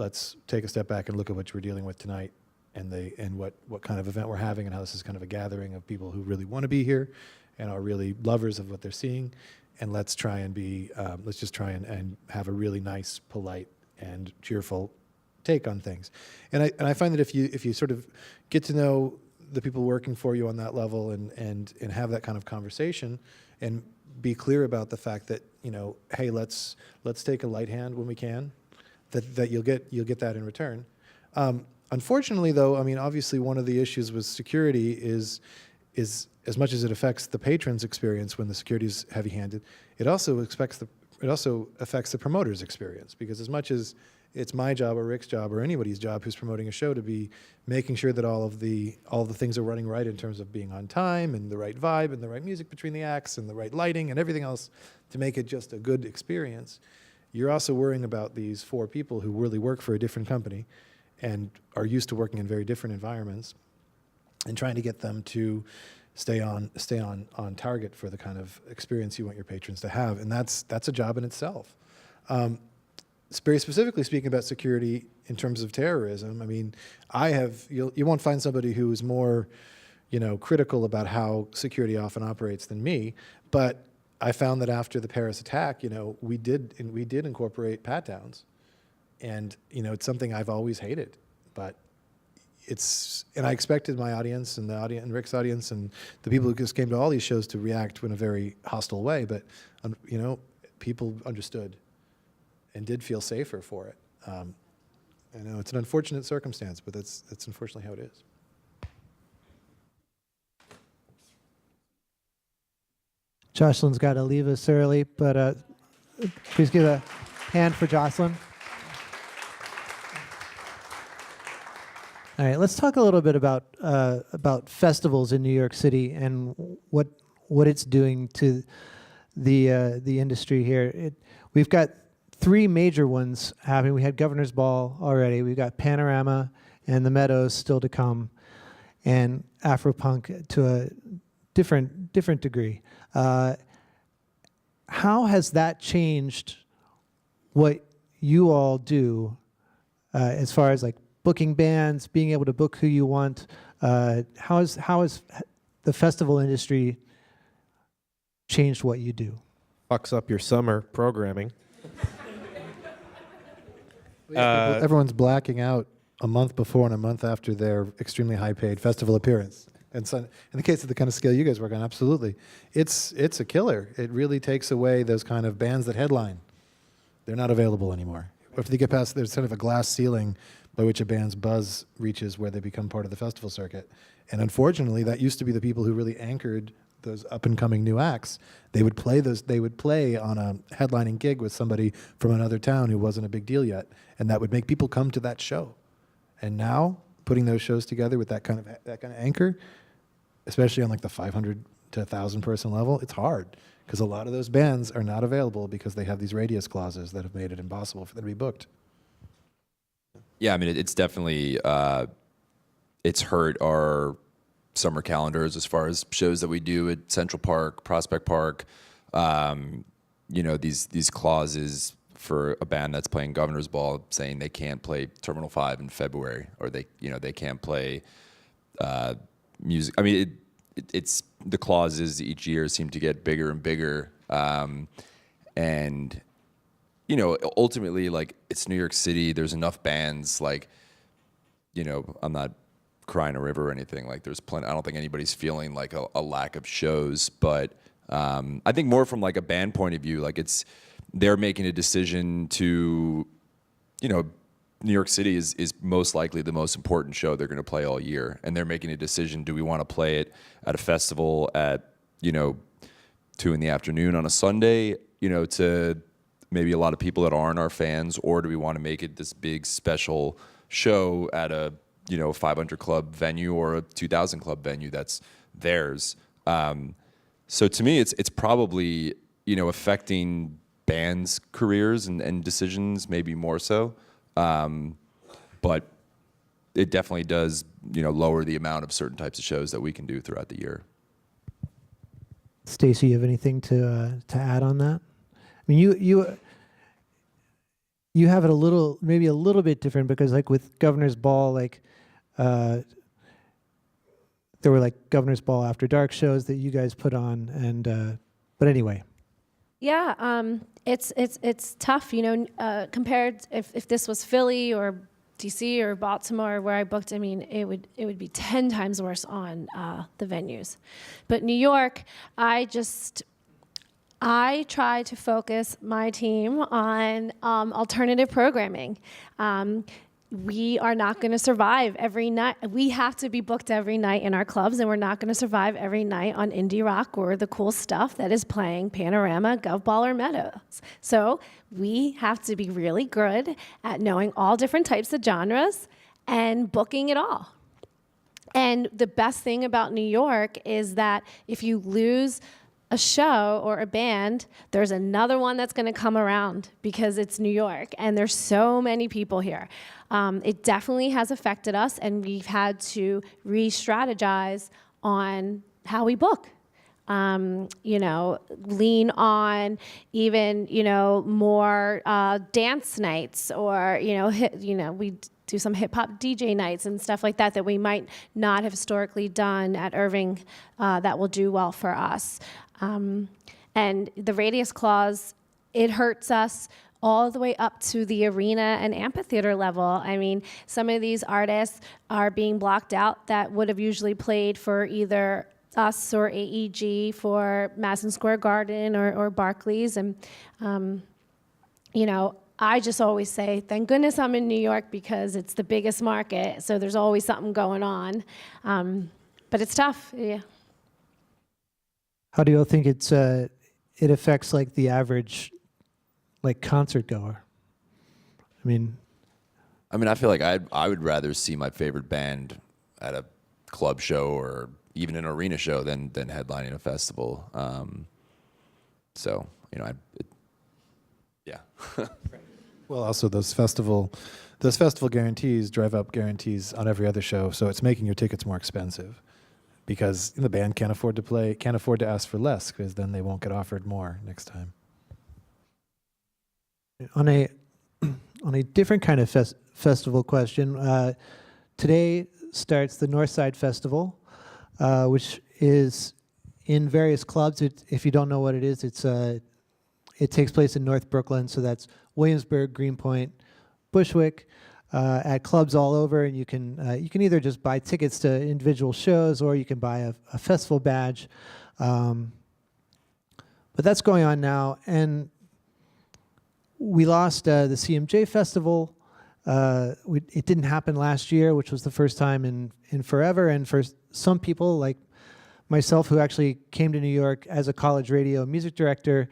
take a step back and look at what you were dealing with tonight, and what kind of event we're having, and how this is kind of a gathering of people who really want to be here and are really lovers of what they're seeing. And let's try and let's just try and have a really nice, polite, and cheerful take on things. And I find that if you sort of get to know the people working for you on that level and have that kind of conversation and be clear about the fact that, you know, hey, let's take a light hand when we can, that you'll get that in return. Unfortunately, though, I mean, obviously one of the issues with security is as much as it affects the patron's experience when the security is heavy-handed, it also affects the promoter's experience, because as much as it's my job or Ric's job or anybody's job who's promoting a show to be making sure that all of the things are running right in terms of being on time and the right vibe and the right music between the acts and the right lighting and everything else to make it just a good experience, you're also worrying about these 4 people who really work for a different company and are used to working in very different environments, and trying to get them to stay on target for the kind of experience you want your patrons to have. And that's a job in itself. Very specifically speaking about security in terms of terrorism, I mean, you won't find somebody who is more, you know, critical about how security often operates than me, but I found that after the Paris attack, you know, we did incorporate pat-downs. And, you know, it's something I've always hated, but and I expected my audience and Ric's audience and the people who just came to all these shows to react in a very hostile way, but, you know, people understood and did feel safer for it. I know it's an unfortunate circumstance, but that's unfortunately how it is. Jocelyn's got to leave us early, but please give a hand for Jocelyn. All right, let's talk a little bit about festivals in New York City and what it's doing to the industry here. We've got 3 major ones happening. We had Governor's Ball already. We've got Panorama and the Meadows still to come, and Afropunk to a different degree. How has that changed what you all do as far as like booking bands, being able to book who you want? How has the festival industry changed what you do? Fucks up your summer programming. Everyone's blacking out a month before and a month after their extremely high-paid festival appearance. And so, in the case of the kind of scale you guys work on, absolutely, it's a killer. It really takes away those kind of bands that headline. They're not available anymore. If they get past, there's sort of a glass ceiling by which a band's buzz reaches where they become part of the festival circuit. And unfortunately, that used to be the people who really anchored those up and coming new acts, they would play on a headlining gig with somebody from another town who wasn't a big deal yet, and that would make people come to that show. And now putting those shows together with that kind of anchor, especially on like the 500 to 1,000 person level, it's hard because a lot of those bands are not available because they have these radius clauses that have made it impossible for them to be booked. Yeah, I mean, it's definitely, it's hurt our summer calendars as far as shows that we do at Central Park, Prospect Park. You know, these clauses for a band that's playing Governor's Ball saying they can't play Terminal 5 in February, or they can't play music. I mean, it's the clauses each year seem to get bigger and bigger. And, you know, ultimately, like, it's New York City. There's enough bands, like, you know, I'm not crying a river or anything. Like, there's plenty. I don't think anybody's feeling like a lack of shows. But I think more from like a band point of view, like they're making a decision to, you know, New York City is most likely the most important show they're going to play all year. And they're making a decision, do we want to play it at a festival at, you know, 2 PM on a Sunday, you know, to maybe a lot of people that aren't our fans, or do we want to make it this big special show at a, you know, 500 club venue or a 2,000 club venue that's theirs? So to me, it's probably, you know, affecting bands' careers and decisions maybe more so. But it definitely does, you know, lower the amount of certain types of shows that we can do throughout the year. Stacie, you have anything to add on that? I mean, you have it maybe a little bit different, because like with Governor's Ball, like there were like Governor's Ball After Dark shows that you guys put on, and but anyway. Yeah, it's tough, you know, compared if this was Philly or DC or Baltimore where I booked. I mean, it would be 10 times worse on the venues. But New York, I try to focus my team on alternative programming. We are not going to survive every night. We have to be booked every night in our clubs, and we're not going to survive every night on indie rock or the cool stuff that is playing Panorama, Govball, or Meadows. So we have to be really good at knowing all different types of genres and booking it all. And the best thing about New York is that if you lose a show or a band, there's another one that's going to come around, because it's New York and there's so many people here. It definitely has affected us, and we've had to re-strategize on how we book. You know, lean on even, you know, more dance nights, or, you know, we do some hip hop DJ nights and stuff like that we might not have historically done at Irving, that will do well for us. And the radius clause, it hurts us all the way up to the arena and amphitheater level. I mean, some of these artists are being blocked out that would have usually played for either us or AEG for Madison Square Garden or Barclays. And, you know, I just always say, thank goodness I'm in New York, because it's the biggest market, so there's always something going on. But it's tough, yeah. How do you all think it affects like the average like concert goer? I mean, I feel like I would rather see my favorite band at a club show or even an arena show than headlining a festival. So, you know, yeah. Well, also those festival guarantees drive up guarantees on every other show, so it's making your tickets more expensive, because the band can't afford to ask for less, because then they won't get offered more next time. on a different kind of festival question, today starts the Northside Festival, which is in various clubs. If you don't know what it is, it takes place in North Brooklyn, so that's Williamsburg, Greenpoint, Bushwick, at clubs all over, and you can either just buy tickets to individual shows, or you can buy a festival badge. But that's going on now, and we lost the CMJ Festival. It didn't happen last year, which was the first time in forever, and for some people, like myself, who actually came to New York as a college radio music director,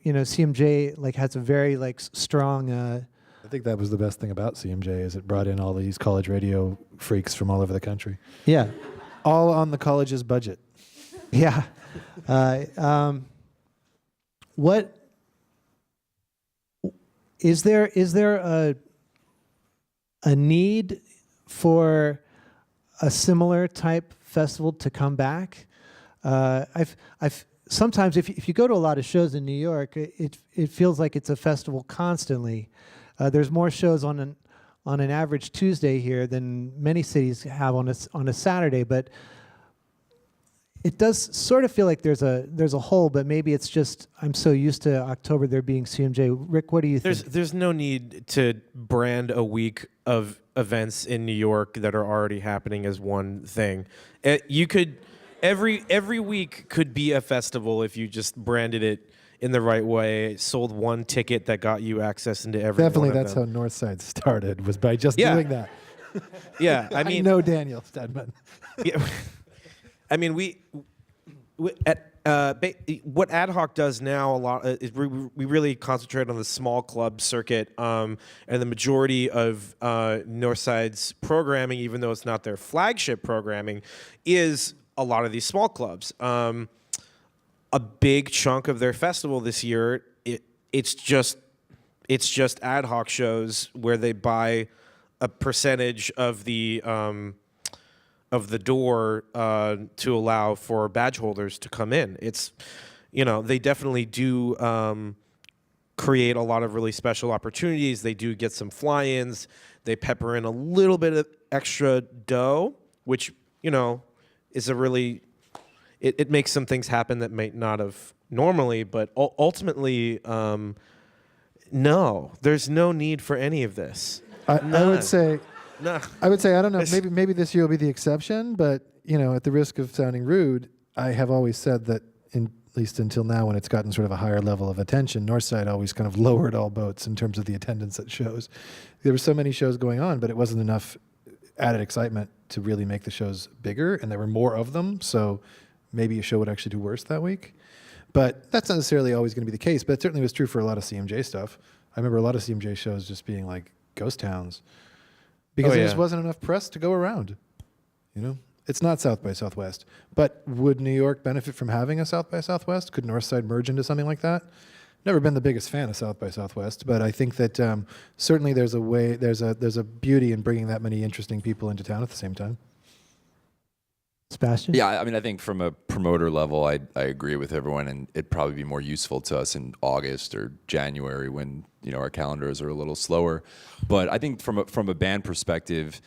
CMJ like has a very like strong. I think that was the best thing about CMJ is it brought in all these college radio freaks from all over the country, Yeah, all on the college's budget. yeah. What is there? Is there a need for a similar type festival to come back? I've sometimes if you go to a lot of shows in New York, it feels like it's a festival constantly. There's more shows on an average Tuesday here than many cities have on a Saturday, but it does sort of feel like there's a hole, but maybe it's just I'm so used to October there being CMJ. Rick, what do you think? There's no need to brand a week of events in New York that are already happening as one thing. You could every week could be a festival if you just branded it in the right way, sold one ticket that got you access into every Definitely, one of that's them. how Northside started, was by just doing that. Yeah, I mean, know Daniel Stedman. yeah, I mean, we at what AdHoc does now a lot is we really concentrate on the small club circuit, and the majority of Northside's programming, even though it's not their flagship programming, is a lot of these small clubs. A big chunk of their festival this year, it's just AdHoc shows where they buy a percentage of the door to allow for badge holders to come in. It's, they definitely do create a lot of really special opportunities. They do get some fly-ins. They pepper in a little bit of extra dough, which, is a really, it makes some things happen that might not have normally, but ultimately, no, there's no need for any of this. I would say, No. I don't know. Maybe this year will be the exception, but at the risk of sounding rude, I have always said that, at least until now, when it's gotten sort of a higher level of attention, Northside always kind of lowered all boats in terms of the attendance at shows. There were so many shows going on, but it wasn't enough added excitement to really make the shows bigger, and there were more of them. So maybe a show would actually do worse that week. But that's not necessarily always going to be the case. But it certainly was true for a lot of CMJ stuff. I remember a lot of CMJ shows just being like ghost towns because there just wasn't enough press to go around. It's not South by Southwest. But would New York benefit from having a South by Southwest? Could Northside merge into something like that? Never been the biggest fan of South by Southwest, but I think that certainly there's a beauty in bringing that many interesting people into town at the same time. Sebastian? Yeah, I mean, I think from a promoter level, I agree with everyone, and it'd probably be more useful to us in August or January when our calendars are a little slower. But I think from a band perspective,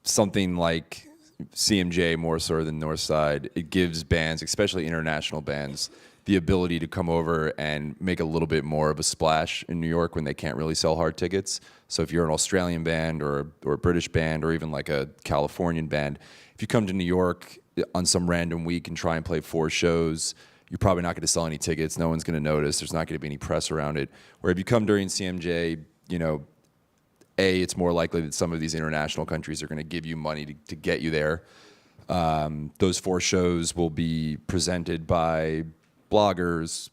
something like CMJ more so than Northside, it gives bands, especially international bands, the ability to come over and make a little bit more of a splash in New York when they can't really sell hard tickets. So if you're an Australian band or a British band or even like a Californian band, if you come to New York on some random week and try and play 4 shows, you're probably not going to sell any tickets. No one's going to notice. There's not going to be any press around it. Where if you come during CMJ, it's more likely that some of these international countries are going to give you money to get you there. Those 4 shows will be presented by bloggers,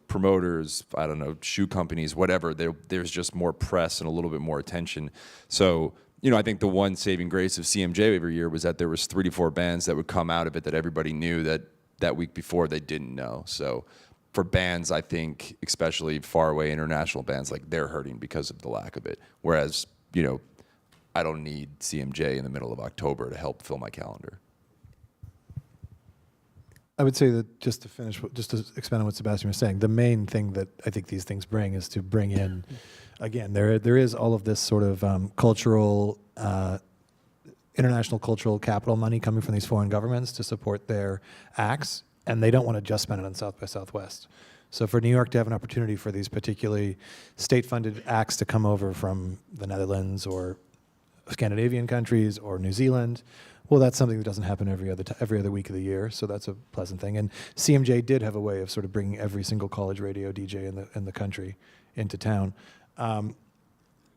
promoters, I don't know, shoe companies, whatever. There's just more press and a little bit more attention. So, I think the one saving grace of CMJ every year was that there was 3 to 4 bands that would come out of it that everybody knew that week before they didn't know. So for bands, I think, especially far away international bands, like they're hurting because of the lack of it. Whereas, I don't need CMJ in the middle of October to help fill my calendar. I would say that just to expand on what Sebastian was saying, the main thing that I think these things bring is to bring in, again, there is all of this sort of cultural, international cultural capital money coming from these foreign governments to support their acts, and they don't want to just spend it on South by Southwest. So for New York to have an opportunity for these particularly state-funded acts to come over from the Netherlands or Scandinavian countries or New Zealand, well, that's something that doesn't happen every other week of the year, so that's a pleasant thing. And CMJ did have a way of sort of bringing every single college radio DJ in the country into town, and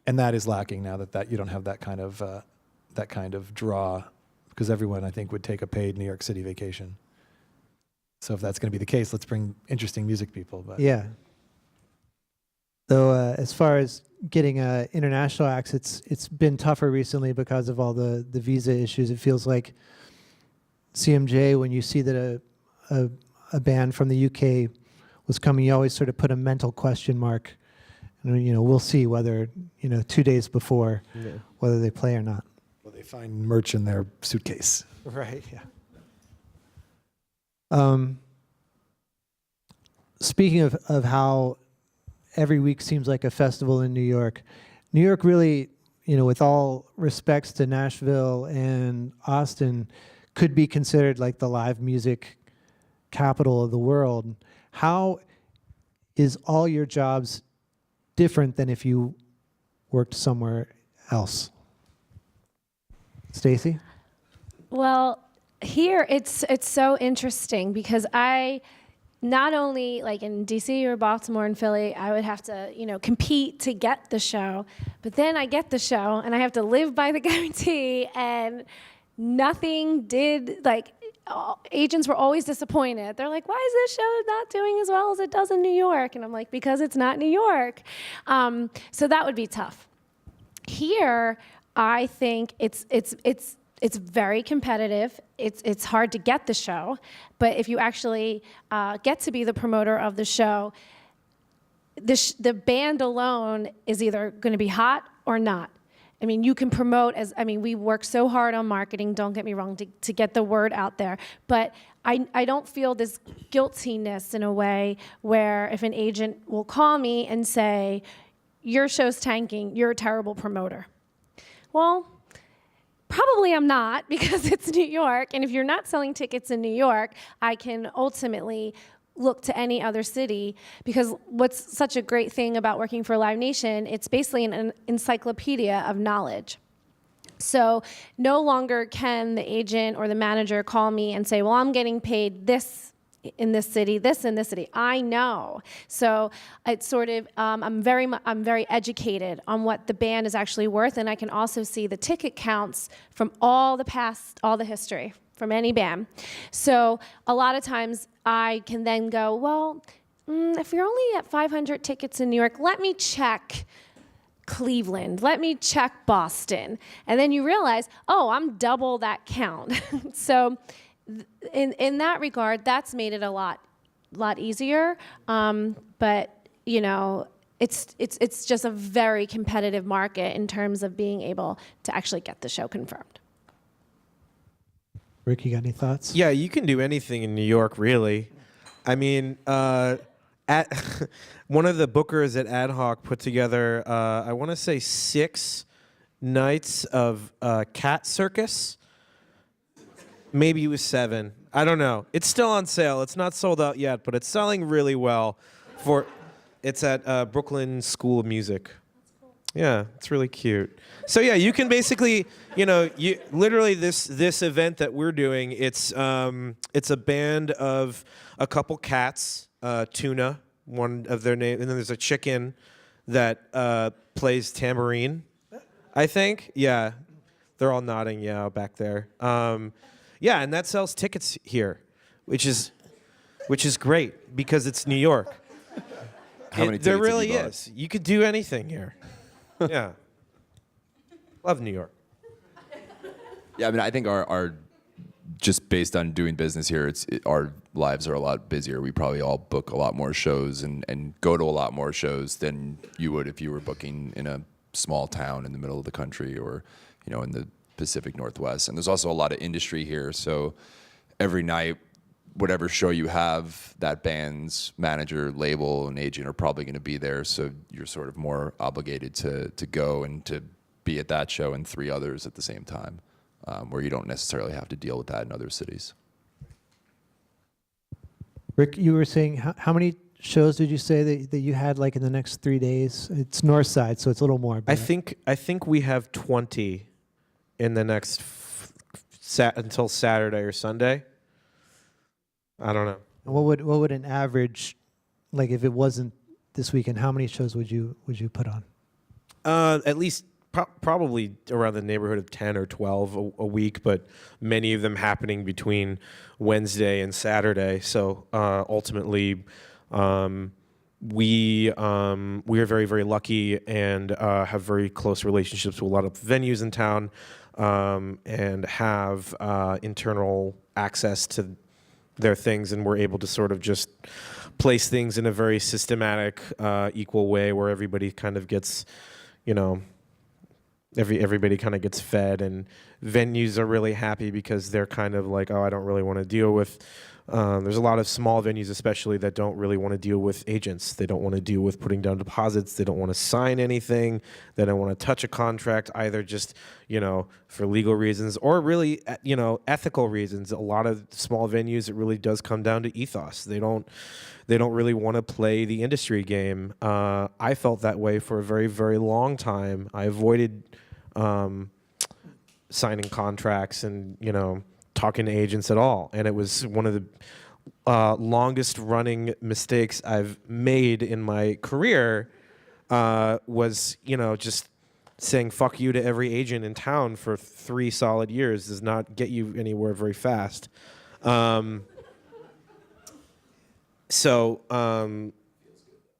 that is lacking now that you don't have that kind of draw, because everyone I think would take a paid New York City vacation So if that's going to be the case, let's bring interesting music people. But Yeah. Though as far as getting international acts, it's been tougher recently because of all the visa issues. It feels like CMJ, when you see that a band from the UK was coming, you always sort of put a mental question mark. And, we'll see whether, 2 days before, whether they play or not. will they find merch in their suitcase? Right, yeah. Speaking of how every week seems like a festival in New York really, with all respects to Nashville and Austin, could be considered like the live music capital of the world. How is all your jobs different than if you worked somewhere else? Stacie? Well, here it's so interesting because I not only like in DC or Baltimore and Philly, I would have to, compete to get the show, but then I get the show and I have to live by the guarantee, and nothing did, agents were always disappointed. They're like, why is this show not doing as well as it does in New York? And I'm like, because it's not New York. So that would be tough. Here, I think it's very competitive. It's hard to get the show, but if you actually get to be the promoter of the show, the band alone is either going to be hot or not. I mean, you can promote we work so hard on marketing, don't get me wrong, to get the word out there. But I don't feel this guiltiness in a way where if an agent will call me and say, your show's tanking, you're a terrible promoter. Well, probably I'm not, because it's New York, and if you're not selling tickets in New York, I can ultimately look to any other city, because what's such a great thing about working for Live Nation, it's basically an encyclopedia of knowledge. So no longer can the agent or the manager call me and say, well, I'm getting paid this in this city, this in this city. I know. So it's sort of, I'm very educated on what the band is actually worth, and I can also see the ticket counts from all the past, all the history from any band. So a lot of times I can then go, well, if you're only at 500 tickets in New York, let me check Cleveland, let me check Boston. And then you realize, oh, I'm double that count. So in that regard, that's made it a lot easier. But it's just a very competitive market in terms of being able to actually get the show confirmed. Rick, you got any thoughts? Yeah, you can do anything in New York, really. I mean, at one of the bookers at AdHoc put together, I want to say 6 nights of cat circus. Maybe it was 7. I don't know. It's still on sale. It's not sold out yet, but it's selling really well. It's at Brooklyn School of Music. Yeah, it's really cute. So yeah, you can basically, literally this event that we're doing, it's a band of a couple cats, Tuna, one of their names, and then there's a chicken that plays tambourine, I think. Yeah, they're all nodding, yeah, back there. Yeah, and that sells tickets here, which is great because it's New York. How many tickets there have really you bought? is. You could do anything here. Yeah. Love New York. Yeah, I mean, I think our just based on doing business here, our lives are a lot busier. We probably all book a lot more shows and go to a lot more shows than you would if you were booking in a small town in the middle of the country or, in the Pacific Northwest. And there's also a lot of industry here. So every night, whatever show you have, that band's manager, label, and agent are probably going to be there. So you're sort of more obligated to go and to be at that show and 3 others at the same time, where you don't necessarily have to deal with that in other cities. Rick, you were saying how many shows did you say that you had in the next 3 days? It's north side, so it's a little more. I think we have 20 in the next until Saturday or Sunday. I don't know. What would an average, if it wasn't this weekend, how many shows would you put on? At least probably around the neighborhood of 10 or 12 a week, but many of them happening between Wednesday and Saturday. So ultimately, we are very, very lucky and have very close relationships with a lot of venues in town, and have internal access to their things, and we're able to sort of just place things in a very systematic, equal way where everybody kind of gets, everybody kind of gets fed, and venues are really happy because they're kind of like, oh, I don't really want to deal with. There's a lot of small venues, especially, that don't really want to deal with agents. They don't want to deal with putting down deposits. They don't want to sign anything. They don't want to touch a contract, either just, for legal reasons or really, ethical reasons. A lot of small venues, it really does come down to ethos. They don't really want to play the industry game. I felt that way for a very, very long time. I avoided signing contracts and, talking to agents at all. And it was one of the longest running mistakes I've made in my career, was, just saying fuck you to every agent in town for 3 solid years does not get you anywhere very fast. So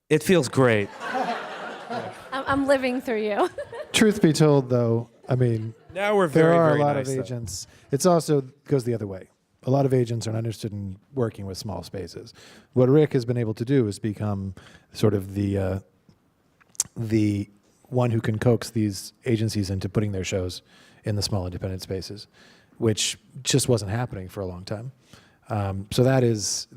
it feels great. I'm living through you. Truth be told, though, I mean, Now we're very, there are very a lot nice, of though. agents. It's also goes the other way. A lot of agents are not interested in working with small spaces. What Ric has been able to do is become sort of the one who can coax these agencies into putting their shows in the small independent spaces, which just wasn't happening for a long time. So that is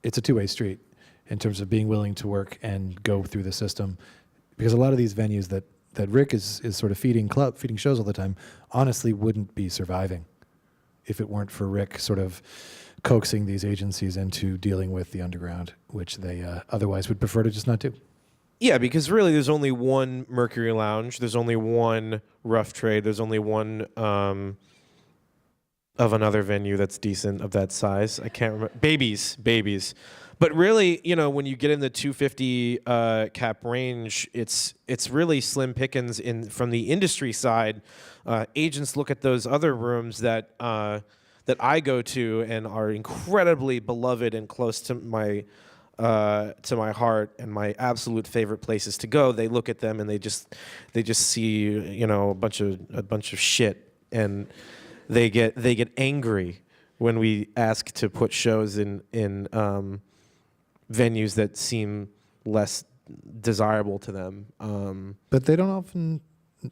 it's a two-way street in terms of being willing to work and go through the system, because a lot of these venues that Ric is sort of feeding shows all the time, honestly wouldn't be surviving if it weren't for Ric sort of coaxing these agencies into dealing with the underground, which they otherwise would prefer to just not do. Yeah, because really there's only one Mercury Lounge. There's only one Rough Trade. There's only one of another venue that's decent of that size. I can't remember. Babies. But really, when you get in the 250 cap range, it's really slim pickings from the industry side. Agents look at those other rooms that I go to and are incredibly beloved and close to my heart and my absolute favorite places to go. They look at them and they just see a bunch of shit, and they get angry when we ask to put shows in venues that seem less desirable to them. But they don't often,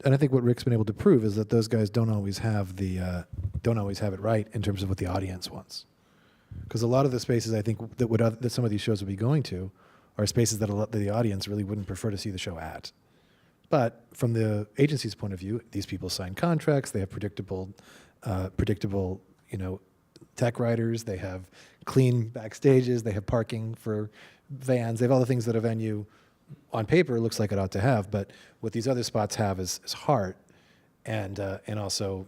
and I think what Ric's been able to prove is that those guys don't always have it right in terms of what the audience wants. Because a lot of the spaces I think that some of these shows would be going to are spaces that the audience really wouldn't prefer to see the show at. But from the agency's point of view, these people sign contracts. They have predictable, tech writers. They have clean backstages. They have parking for vans. They have all the things that a venue on paper looks like it ought to have. But what these other spots have is heart, and also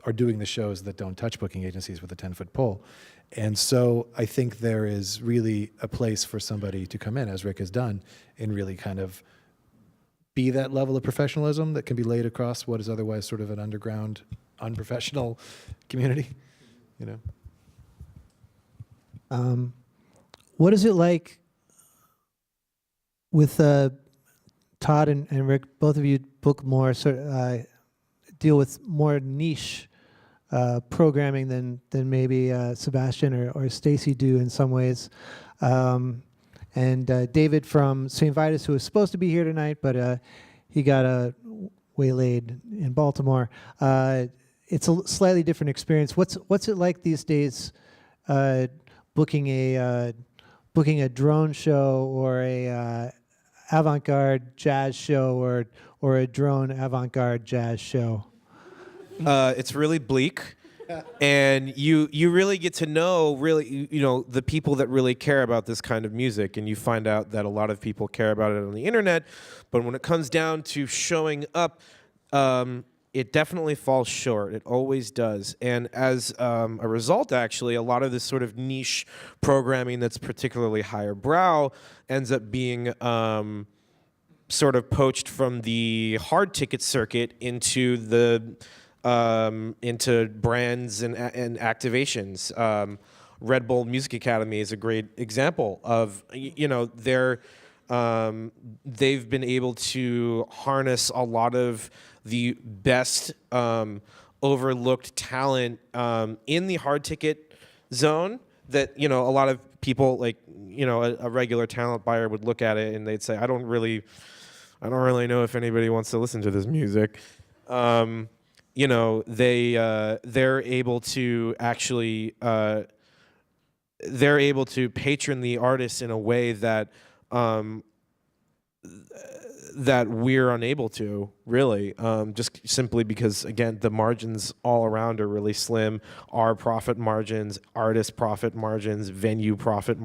are doing the shows that don't touch booking agencies with a 10-foot pole. And so I think there is really a place for somebody to come in, as Ric has done, and really kind of be that level of professionalism that can be laid across what is otherwise sort of an underground, unprofessional community. What is it like with Todd and Ric? Both of you book more deal with more niche programming than maybe Sebastian or Stacie do in some ways. And David from St. Vitus, who was supposed to be here tonight, but he got waylaid in Baltimore. It's a slightly different experience. What's it like these days, booking a drone show or a avant-garde jazz show or a drone avant-garde jazz show? It's really bleak, and you really get to know the people that really care about this kind of music, and you find out that a lot of people care about it on the internet, but when it comes down to showing up, it definitely falls short. It always does. And as a result, actually, a lot of this sort of niche programming that's particularly higher brow ends up being sort of poached from the hard ticket circuit into the into brands and activations. Red Bull Music Academy is a great example of, they've been able to harness a lot of the best overlooked talent in the hard ticket zone that, a lot of people, like, a regular talent buyer would look at it and they'd say, I don't really know if anybody wants to listen to this music. They're able to actually patron the artists in a way that that we're unable to, really, just simply because, again, the margins all around are really slim. Our profit margins, artist profit margins, venue profit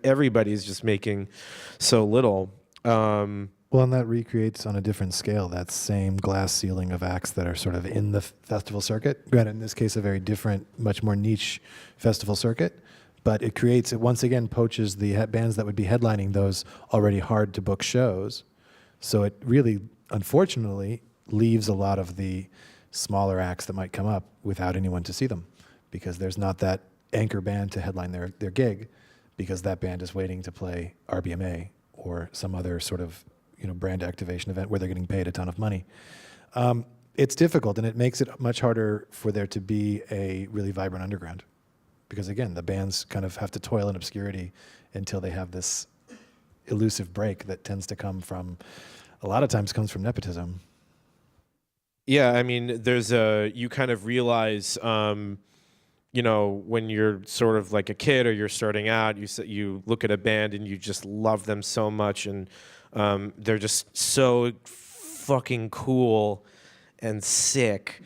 everybody's just making so little. Well, and that recreates on a different scale that same glass ceiling of acts that are sort of in the festival circuit. Granted, in this case, a very different, much more niche festival circuit. But it once again poaches the bands that would be headlining those already hard to book shows. So it really, unfortunately, leaves a lot of the smaller acts that might come up without anyone to see them, because there's not that anchor band to headline their gig, because that band is waiting to play RBMA or some other sort of brand activation event where they're getting paid a ton of money. It's difficult, and it makes it much harder for there to be a really vibrant underground. Because again, the bands kind of have to toil in obscurity until they have this elusive break that tends to come from, a lot of times comes from nepotism. Yeah, I mean, you kind of realize, when you're sort of like a kid or you're starting out, you look at a band and you just love them so much, and they're just so fucking cool and sick,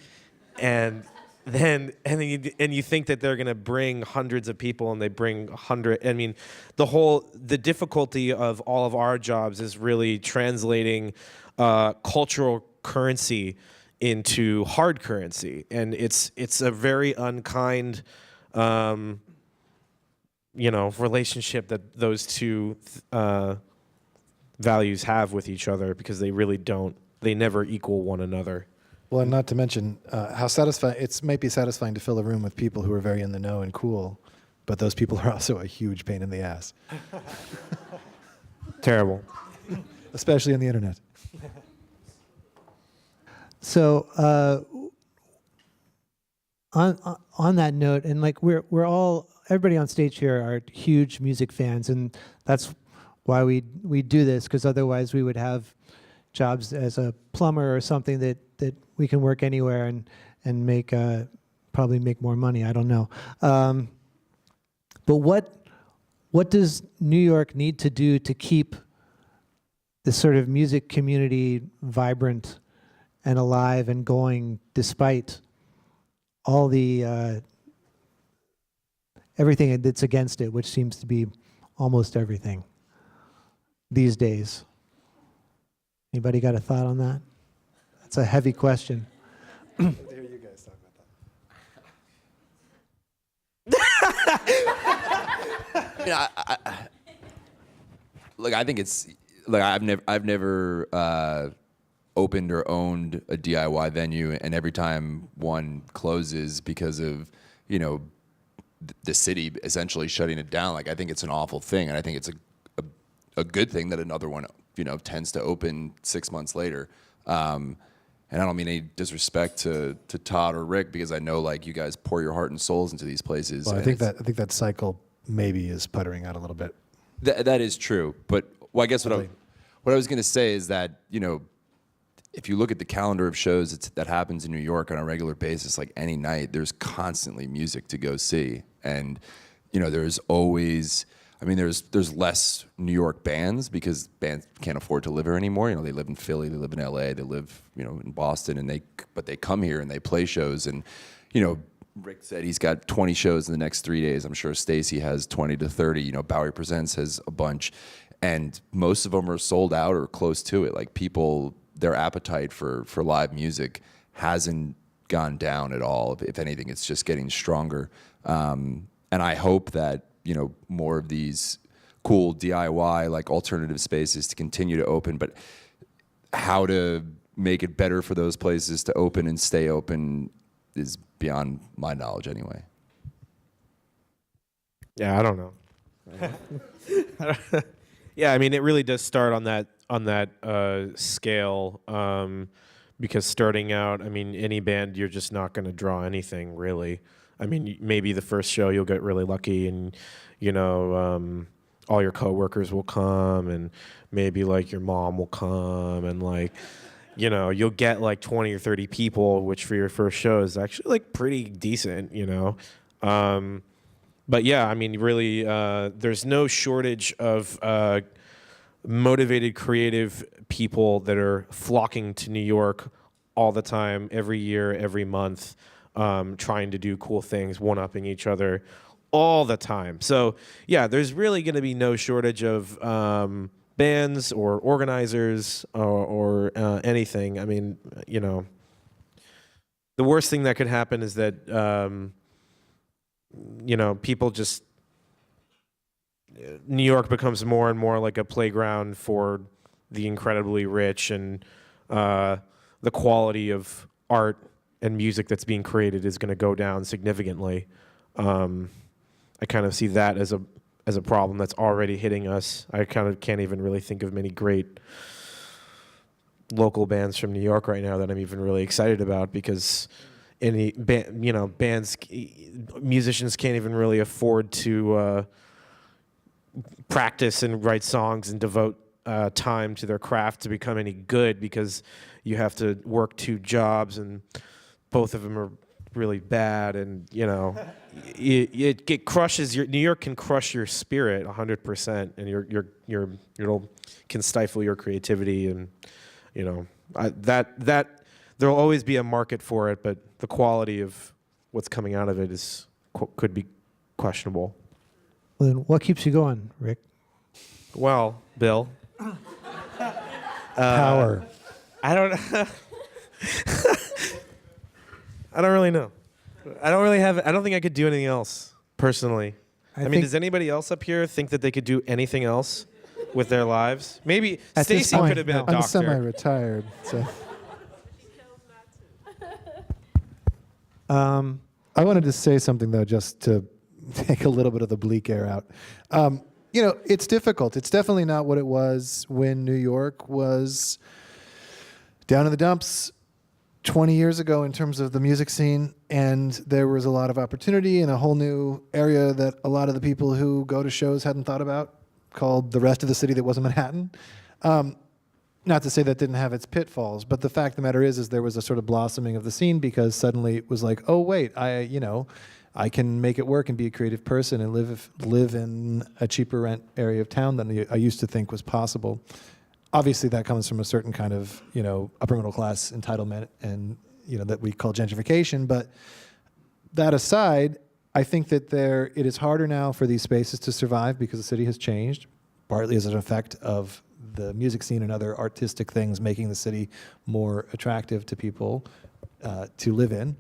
and you think that they're gonna bring hundreds of people, and they bring 100. I mean, the difficulty of all of our jobs is really translating cultural currency into hard currency, and it's a very unkind, relationship that those two values have with each other, because they really don't. They never equal one another. Well, and not to mention how satisfying, it might be satisfying to fill a room with people who are very in the know and cool, but those people are also a huge pain in the ass. Terrible. Especially on the internet. So on that note, and like everybody on stage here are huge music fans, and that's why we do this, because otherwise we would have jobs as a plumber or something that we can work anywhere and make probably make more money. I don't know. But what does New York need to do to keep the sort of music community vibrant and alive and going, despite all the everything that's against it, which seems to be almost everything these days? Anybody got a thought on that? That's a heavy question. Hear you guys talk about that. I think it's like I've never opened or owned a DIY venue, and every time one closes because of the city essentially shutting it down, like I think it's an awful thing, and I think it's a good thing that another one tends to open 6 months later. And I don't mean any disrespect to Todd or Ric, because I know like you guys pour your heart and souls into these places. Well, I think that cycle maybe is puttering out a little bit. That is true, but I guess what I was going to say is that if you look at the calendar of shows that happens in New York on a regular basis, like any night, there's constantly music to go see, and there's always. I mean, there's less New York bands because bands can't afford to live here anymore. They live in Philly, they live in LA, they live in Boston, but they come here and they play shows. And Ric said he's got 20 shows in the next 3 days. I'm sure Stacie has 20 to 30. Bowery Presents has a bunch, and most of them are sold out or close to it. Like people, their appetite for live music hasn't gone down at all. If anything, it's just getting stronger. And I hope that more of these cool DIY like alternative spaces to continue to open. But how to make it better for those places to open and stay open is beyond my knowledge anyway. Yeah, I don't know. Yeah, I mean, it really does start on that scale, because starting out, I mean, any band, you're just not going to draw anything really. I mean, maybe the first show you'll get really lucky, and all your coworkers will come, and maybe like your mom will come, and like, you'll get like 20 or 30 people, which for your first show is actually like pretty decent, But yeah, I mean, really, there's no shortage of motivated, creative people that are flocking to New York all the time, every year, every month, trying to do cool things, one-upping each other all the time. So yeah, there's really going to be no shortage of bands or organizers or anything. I mean, the worst thing that could happen is that people just, New York becomes more and more like a playground for the incredibly rich, and the quality of art and music that's being created is going to go down significantly. I kind of see that as a problem that's already hitting us. I kind of can't even really think of many great local bands from New York right now that I'm even really excited about, because musicians can't even really afford to practice and write songs and devote time to their craft to become any good, because you have to work 2 jobs and both of them are really bad, and it crushes your. New York can crush your spirit 100%, and it'll can stifle your creativity, and that there'll always be a market for it, but the quality of what's coming out of it could be questionable. Well, then what keeps you going, Rick? Well, Bill, Power. I don't really know. I don't think I could do anything else personally. I mean, think does anybody else up here think that they could do anything else with their lives? Maybe At this Stacie point, could have been a no. doctor. I'm semi-retired, so. I wanted to say something though, just to take a little bit of the bleak air out. It's difficult. It's definitely not what it was when New York was down in the dumps 20 years ago in terms of the music scene, and there was a lot of opportunity in a whole new area that a lot of the people who go to shows hadn't thought about, called the rest of the city that wasn't Manhattan. Not to say that didn't have its pitfalls, but the fact of the matter is there was a sort of blossoming of the scene, because suddenly it was like, oh wait, I can make it work and be a creative person and live in a cheaper rent area of town than I used to think was possible. Obviously, that comes from a certain kind of upper middle class entitlement, and that we call gentrification. But that aside, I think that it is harder now for these spaces to survive because the city has changed, partly as an effect of the music scene and other artistic things making the city more attractive to people to live in,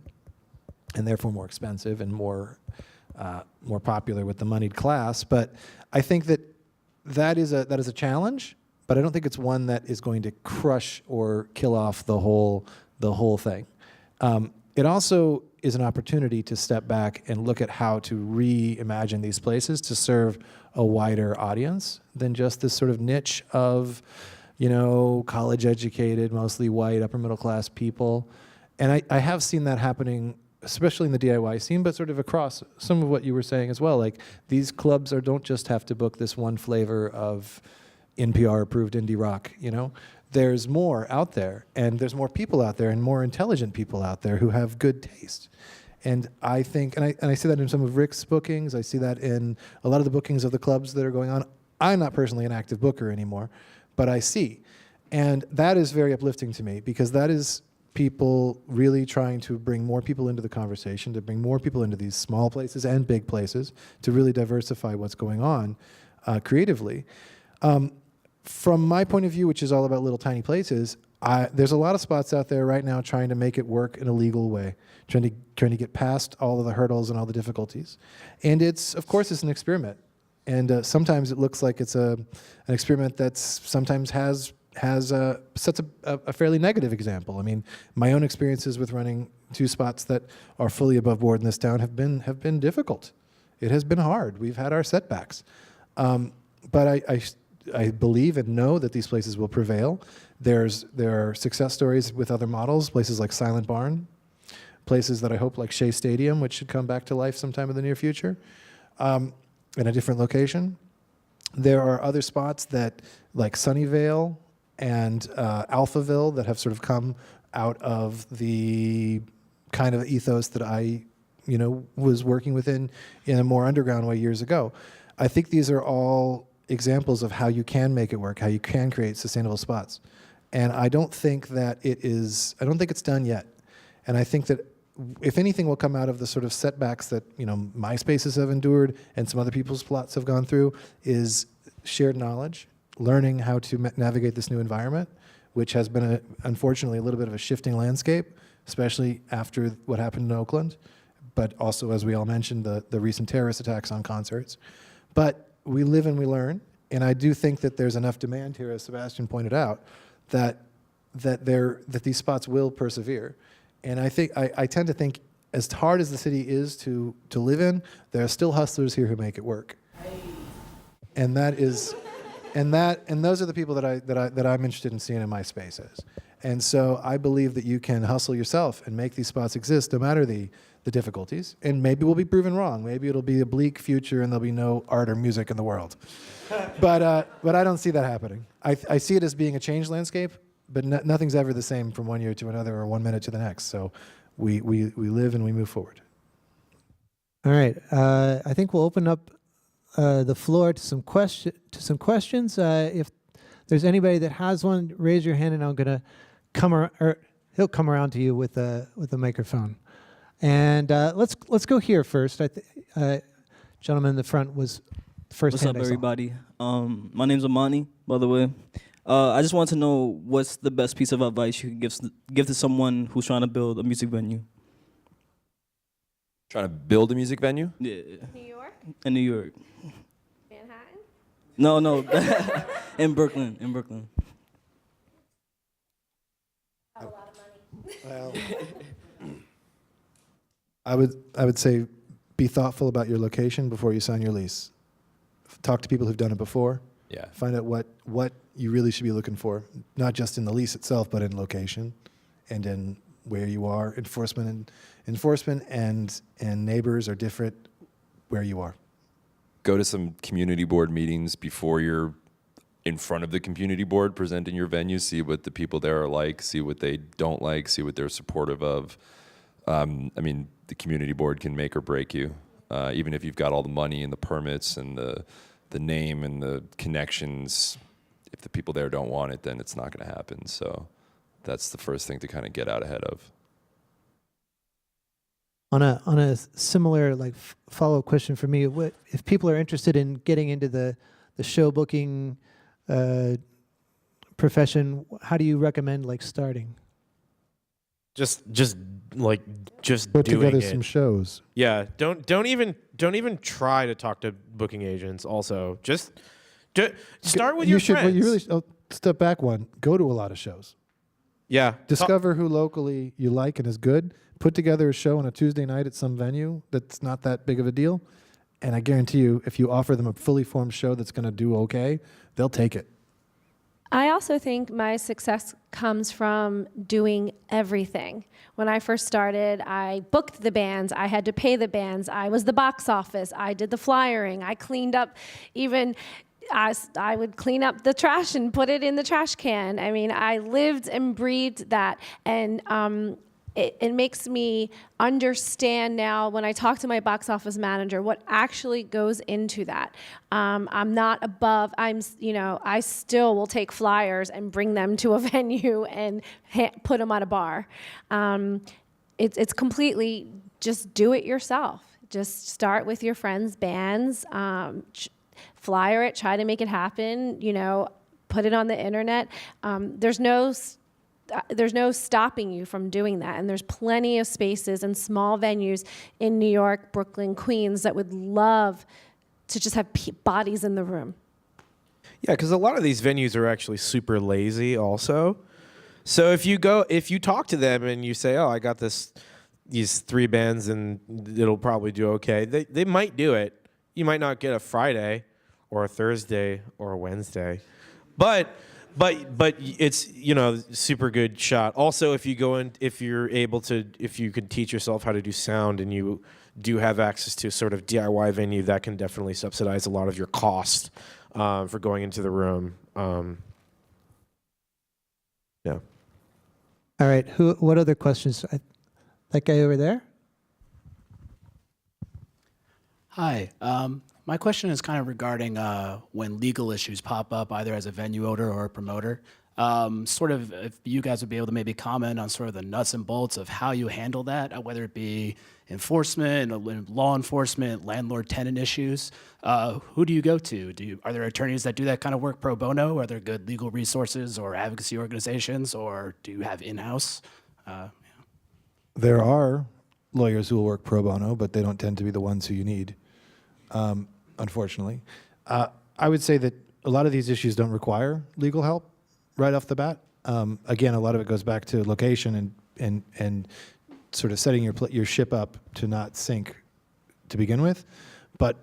and therefore more expensive and more popular with the moneyed class. But I think that is a challenge, but I don't think it's one that is going to crush or kill off the whole thing. It also is an opportunity to step back and look at how to reimagine these places to serve a wider audience than just this sort of niche of, college educated, mostly white, upper middle class people. And I have seen that happening, especially in the DIY scene, but sort of across some of what you were saying as well. Like, these clubs don't just have to book this one flavor of NPR approved indie rock, There's more out there, and there's more people out there, and more intelligent people out there who have good taste. And I think, and I see that in some of Rick's bookings. I see that in a lot of the bookings of the clubs that are going on. I'm not personally an active booker anymore, but I see. And that is very uplifting to me, because that is people really trying to bring more people into the conversation, to bring more people into these small places and big places, to really diversify what's going on creatively. From my point of view, which is all about little tiny places, there's a lot of spots out there right now trying to make it work in a legal way, trying to get past all of the hurdles and all the difficulties. And of course, it's an experiment. And sometimes it looks like it's an experiment that sometimes has sets a fairly negative example. I mean, my own experiences with running 2 spots that are fully above board in this town have been difficult. It has been hard. We've had our setbacks, but I believe and know that these places will prevail. There are success stories with other models, places like Silent Barn, places that I hope like Shea Stadium, which should come back to life sometime in the near future, in a different location. There are other spots that, like Sunnyvale and Alphaville, that have sort of come out of the kind of ethos that I, was working within in a more underground way years ago. I think these are all examples of how you can make it work, how you can create sustainable spots. And I don't think it's done yet. And I think that if anything will come out of the sort of setbacks that, my spaces have endured and some other people's plots have gone through, is shared knowledge, learning how to navigate this new environment, which has been, unfortunately, a little bit of a shifting landscape, especially after what happened in Oakland, but also, as we all mentioned, the recent terrorist attacks on concerts. But we live and we learn, and I do think that there's enough demand here, as Sebastian pointed out, that these spots will persevere. And I tend to think, as hard as the city is to live in, there are still hustlers here who make it work. And those are the people that I'm interested in seeing in my spaces. And so I believe that you can hustle yourself and make these spots exist no matter the difficulties. And maybe we'll be proven wrong. Maybe it'll be a bleak future and there'll be no art or music in the world. But I don't see that happening. I see it as being a changed landscape, but nothing's ever the same from one year to another or 1 minute to the next. So we live and we move forward. All right. I think we'll open up the floor to some questions. If there's anybody that has one, raise your hand, and I'm gonna he'll come around to you with a microphone. And let's go here first. Gentleman in the front was the first. What's up, everybody? My name's Amani, by the way. I just want to know what's the best piece of advice you can give to someone who's trying to build a music venue. Trying to build a music venue? Yeah. New York? In New York. Manhattan? No. In Brooklyn. Have a lot of money. Well, I would say be thoughtful about your location before you sign your lease. Talk to people who've done it before. Yeah. Find out what you really should be looking for, not just in the lease itself, but in location and in where you are. Enforcement and neighbors are different where you are. Go to some community board meetings before you're in front of the community board presenting your venue. See what the people there are like, see what they don't like, see what they're supportive of. The community board can make or break you, even if you've got all the money and the permits and the name and the connections. If the people there don't want it, then it's not going to happen. So that's the first thing to kind of get out ahead of. On a similar follow-up question for me, what if people are interested in getting into the show booking profession? How do you recommend starting? Just Put doing together it. some shows. Yeah, don't even try to talk to booking agents. Also, just start with your friends. Step back one. Go to a lot of shows. Yeah, Discover who locally you like and is good. Put together a show on a Tuesday night at some venue that's not that big of a deal. And I guarantee you, if you offer them a fully formed show that's going to do okay, they'll take it. I also think my success comes from doing everything. When I first started, I booked the bands, I had to pay the bands, I was the box office, I did the flyering, I cleaned up I would clean up the trash and put it in the trash can. I mean, I lived and breathed that. And it makes me understand now when I talk to my box office manager what actually goes into that. I'm not above. I still will take flyers and bring them to a venue and put them at a bar. It's completely just do it yourself. Just start with your friends' bands. Flyer it. Try to make it happen. Put it on the internet. There's no stopping you from doing that. And there's plenty of spaces and small venues in New York, Brooklyn, Queens that would love to just have bodies in the room. Yeah, because a lot of these venues are actually super lazy also. So if you talk to them and you say, oh, I got these 3 bands and it'll probably do okay, they might do it. You might not get a Friday or a Thursday or a Wednesday. But it's, super good shot. Also, if you can teach yourself how to do sound and you do have access to sort of DIY venue, that can definitely subsidize a lot of your cost for going into the room. Yeah. All right. What other questions? That guy over there? Hi. My question is kind of regarding when legal issues pop up, either as a venue owner or a promoter. Sort of if you guys would be able to maybe comment on sort of the nuts and bolts of how you handle that, whether it be enforcement, law enforcement, landlord-tenant issues. Who do you go to? Are there attorneys that do that kind of work pro bono? Are there good legal resources or advocacy organizations, or do you have in-house? There are lawyers who will work pro bono, but they don't tend to be the ones who you need, unfortunately. I would say that a lot of these issues don't require legal help right off the bat. Again, a lot of it goes back to location and sort of setting your ship up to not sink to begin with. But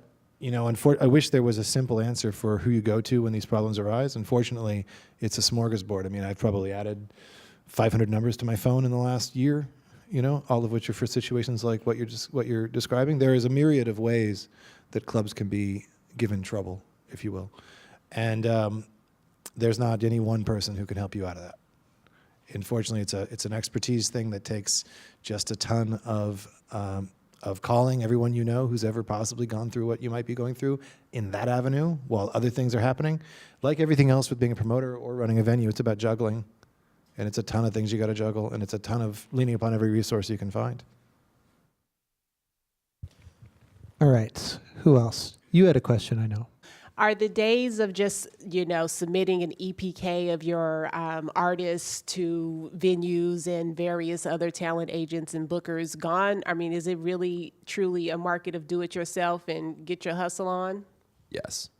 I wish there was a simple answer for who you go to when these problems arise. Unfortunately, it's a smorgasbord. I mean, I've probably added 500 numbers to my phone in the last year, all of which are for situations like what you're describing. There is a myriad of ways that clubs can be given trouble, if you will. And there's not any one person who can help you out of that. Unfortunately, it's an expertise thing that takes just a ton of calling everyone who's ever possibly gone through what you might be going through in that avenue while other things are happening. Like everything else with being a promoter or running a venue, it's about juggling. And it's a ton of things you got to juggle, and it's a ton of leaning upon every resource you can find. All right. Who else? You had a question, I know. Are the days of just, submitting an EPK of your artists to venues and various other talent agents and bookers gone? I mean, is it really, truly a market of do-it-yourself and get your hustle on? Yes.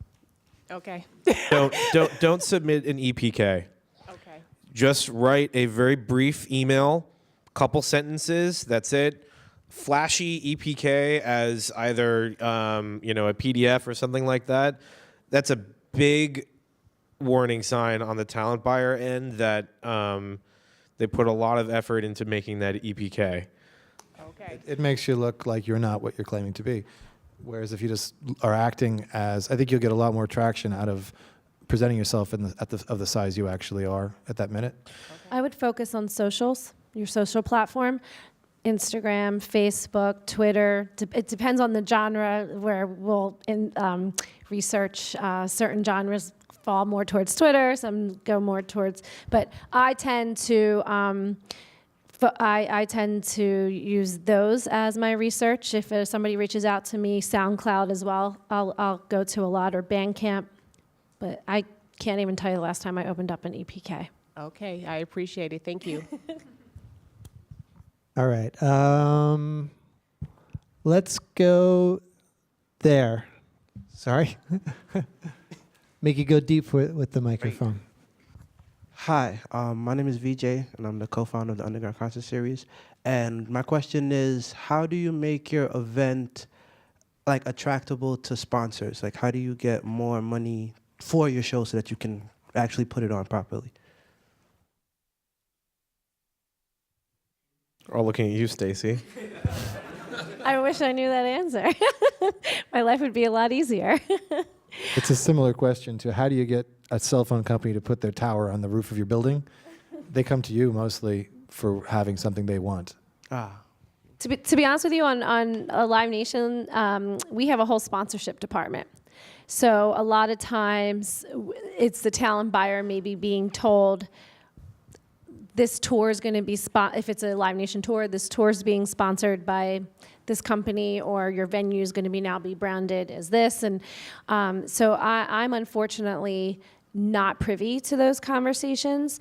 Okay. Don't submit an EPK. Okay. Just write a very brief email, couple sentences, that's it. Flashy EPK as either a PDF or something like that. That's a big warning sign on the talent buyer end that they put a lot of effort into making that EPK. Okay. It makes you look like you're not what you're claiming to be. Whereas if you just are acting as, I think you'll get a lot more traction out of presenting yourself of the size you actually are at that minute. Okay. I would focus on socials, your social platform. Instagram, Facebook, Twitter. It depends on the genre where we'll research certain genres fall more towards Twitter, some go more towards, but I tend to I tend to use those as my research. If somebody reaches out to me, SoundCloud as well, I'll go to a lot, or Bandcamp, but I can't even tell you the last time I opened up an EPK. Okay, I appreciate it. Thank you. All right. Let's go there. Sorry. Make you go deep with the microphone. Hi, my name is VJ, and I'm the co-founder of the Underground Concert Series. And my question is, how do you make your event attractable to sponsors? Like, how do you get more money for your show so that you can actually put it on properly? We're all looking at you, Stacie. I wish I knew that answer. My life would be a lot easier. It's a similar question to how do you get a cell phone company to put their tower on the roof of your building? They come to you mostly for having something they want. To be honest with you, on Live Nation, we have a whole sponsorship department. So a lot of times it's the talent buyer maybe being told, this tour is going to be, if it's a Live Nation tour, this tour is being sponsored by this company, or your venue is going to now be branded as this. And so I'm unfortunately not privy to those conversations.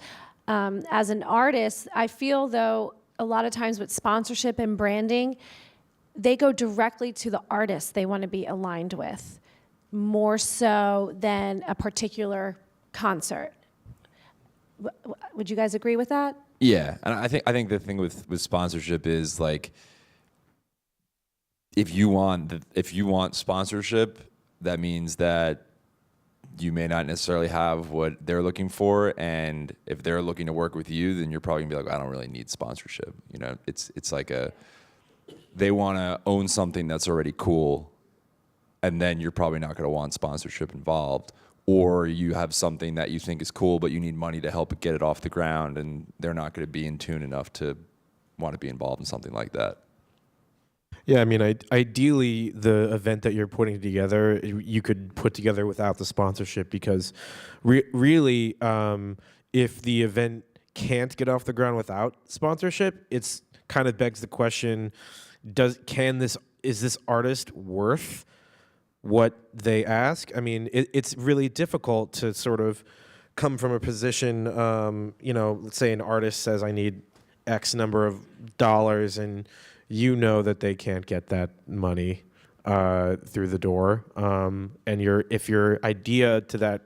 As an artist, I feel, though, a lot of times with sponsorship and branding, they go directly to the artist they want to be aligned with. more so than a particular concert. Would you guys agree with that? Yeah, and I think the thing with sponsorship is like, if you want sponsorship, that means that you may not necessarily have what they're looking for, and if they're looking to work with you, then you're probably gonna be like, I don't really need sponsorship. You know, it's like they want to own something that's already cool, and then you're probably not gonna want sponsorship involved. Or you have something that you think is cool, but you need money to help it get it off the ground, and they're not going to be in tune enough to want to be involved in something like that. Yeah, I mean, ideally, the event that you're putting together, you could put together without the sponsorship, because really, if the event can't get off the ground without sponsorship, it's kind of begs the question: is this artist worth what they ask? I mean, it's really difficult to sort of come from a position, let's say an artist says, I need X number of dollars, and you know that they can't get that money through the door. And if your idea to that,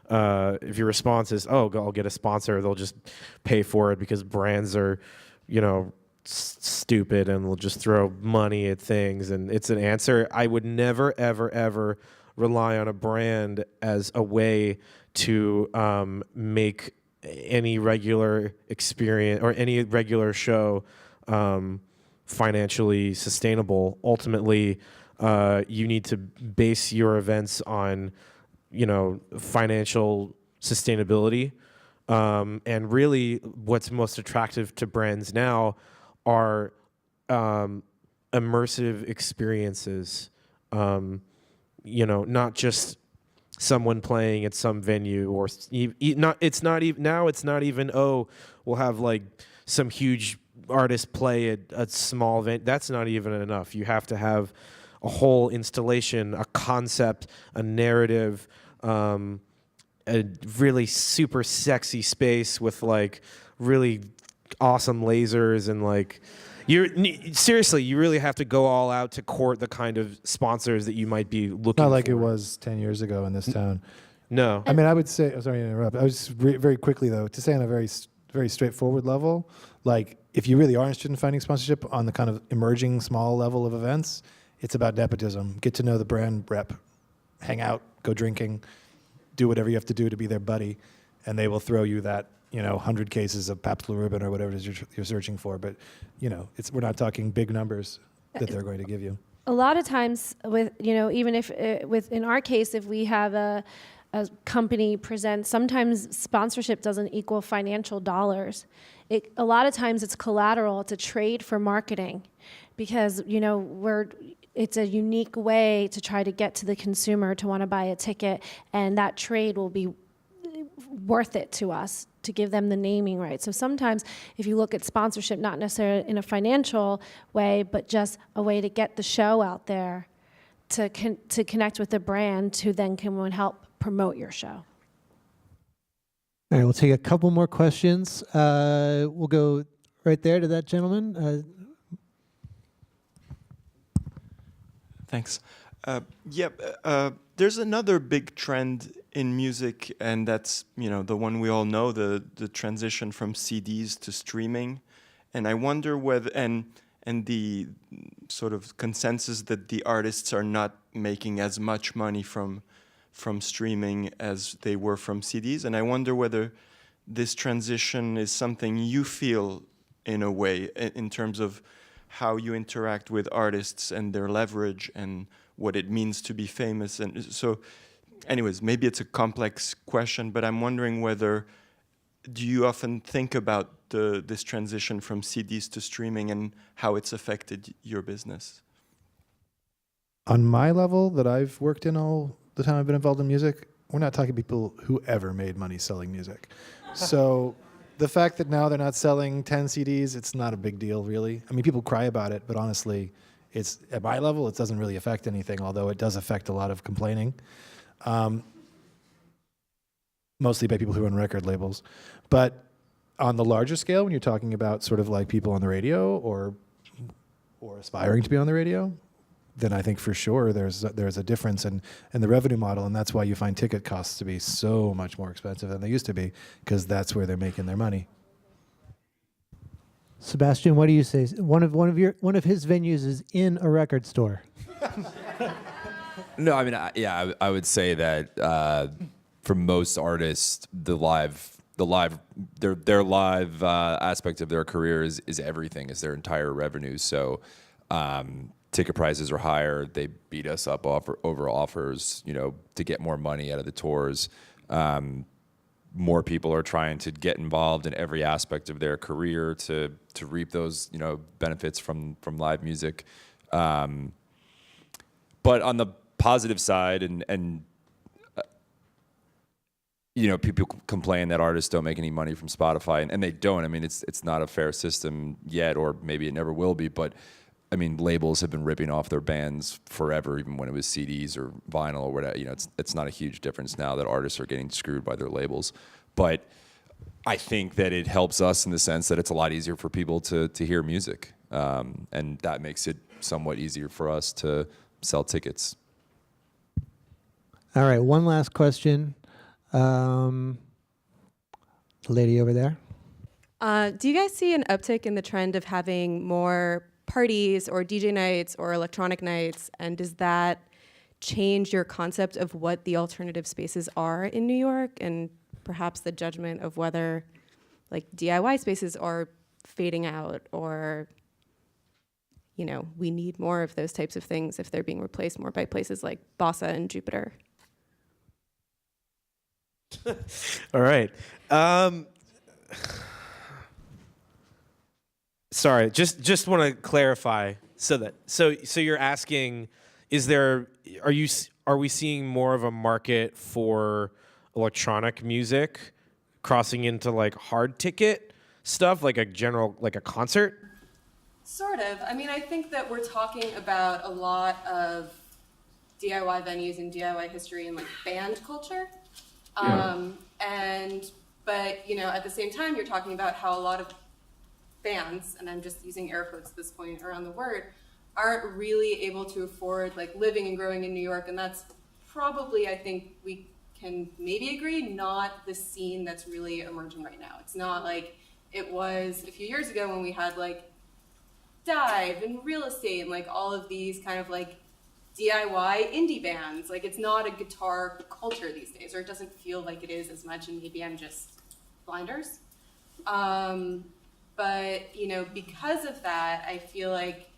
if your response is, oh, I'll get a sponsor, they'll just pay for it because brands are, stupid and will just throw money at things, and it's an answer. I would never, ever, ever rely on a brand as a way to make any regular experience or any regular show financially sustainable. Ultimately, you need to base your events on, financial sustainability. And really, what's most attractive to brands now are immersive experiences. Not just someone playing at some venue, or it's not even, oh, we'll have like some huge artist play at a small event. That's not even enough. You have to have a whole installation, a concept, a narrative, a really super sexy space with like really awesome lasers, and like seriously, you really have to go all out to court the kind of sponsors that you might be looking for. Not like it was 10 years ago in this town. No. I mean, I would say, sorry to interrupt. I was very quickly though, to say on a very straightforward level, like if you really are interested in finding sponsorship on the kind of emerging small level of events, it's about nepotism. Get to know the brand rep, hang out, go drinking, do whatever you have to do to be their buddy, and they will throw you that 100 cases of Pabst Blue Ribbon or whatever it is you're searching for. But, we're not talking big numbers that they're going to give you. A lot of times with, even if in our case, if we have a company present, sometimes sponsorship doesn't equal financial dollars. A lot of times it's collateral. It's a trade for marketing, because, it's a unique way to try to get to the consumer to want to buy a ticket, and that trade will be worth it to us to give them the naming rights. So sometimes if you look at sponsorship, not necessarily in a financial way, but just a way to get the show out there, to connect with the brand, to then come and help promote your show. All right, we'll take a couple more questions. We'll go right there to that gentleman. Thanks. There's another big trend in music, and that's the one we all know, the transition from CDs to streaming. And I wonder whether and the sort of consensus that the artists are not making as much money from streaming as they were from CDs. And I wonder whether this transition is something you feel in a way, in terms of how you interact with artists and their leverage and what it means to be famous. And so anyways, maybe it's a complex question, but I'm wondering whether, do you often think about this transition from CDs to streaming and how it's affected your business? On my level that I've worked in all the time I've been involved in music, we're not talking people who ever made money selling music. So the fact that now they're not selling 10 CDs, it's not a big deal, really. I mean, people cry about it, but honestly, it's at my level, it doesn't really affect anything, although it does affect a lot of complaining, mostly by people who run record labels. But on the larger scale, when you're talking about sort of like people on the radio or aspiring to be on the radio, then I think for sure there's a difference in the revenue model, and that's why you find ticket costs to be so much more expensive than they used to be, because that's where they're making their money. Sebastian, what do you say? One of his venues is in a record store. No, I mean, I would say that for most artists, their live aspect of their career is everything, is their entire revenue. So ticket prices are higher. They beat us up over offers, to get more money out of the tours. More people are trying to get involved in every aspect of their career to reap those, benefits from live music. But on the positive side, and people complain that artists don't make any money from Spotify, and they don't. I mean, it's not a fair system yet, or maybe it never will be. But I mean, labels have been ripping off their bands forever, even when it was CDs or vinyl or whatever. It's not a huge difference now that artists are getting screwed by their labels. But I think that it helps us in the sense that it's a lot easier for people to hear music, and that makes it somewhat easier for us to sell tickets. All right, one last question. The lady over there. Do you guys see an uptick in the trend of having more parties or DJ nights or electronic nights? And does that change your concept of what the alternative spaces are in New York, and perhaps the judgment of whether like DIY spaces are fading out, or we need more of those types of things if they're being replaced more by places like Bossa and Jupiter? All right. Sorry, just want to clarify so you're asking, are we seeing more of a market for electronic music crossing into like hard ticket stuff, like a concert? Sort of. I mean, I think that we're talking about a lot of DIY venues and DIY history and like band culture. But at the same time, you're talking about how a lot of bands, and I'm just using air quotes at this point around the word, aren't really able to afford like living and growing in New York. And that's probably, I think we can maybe agree, not the scene that's really emerging right now. It's not like it was a few years ago when we had like Dive and Real Estate and like all of these kind of like DIY indie bands. Like, it's not a guitar culture these days, or it doesn't feel like it is as much, and maybe I'm just blinders. But because of that, I feel like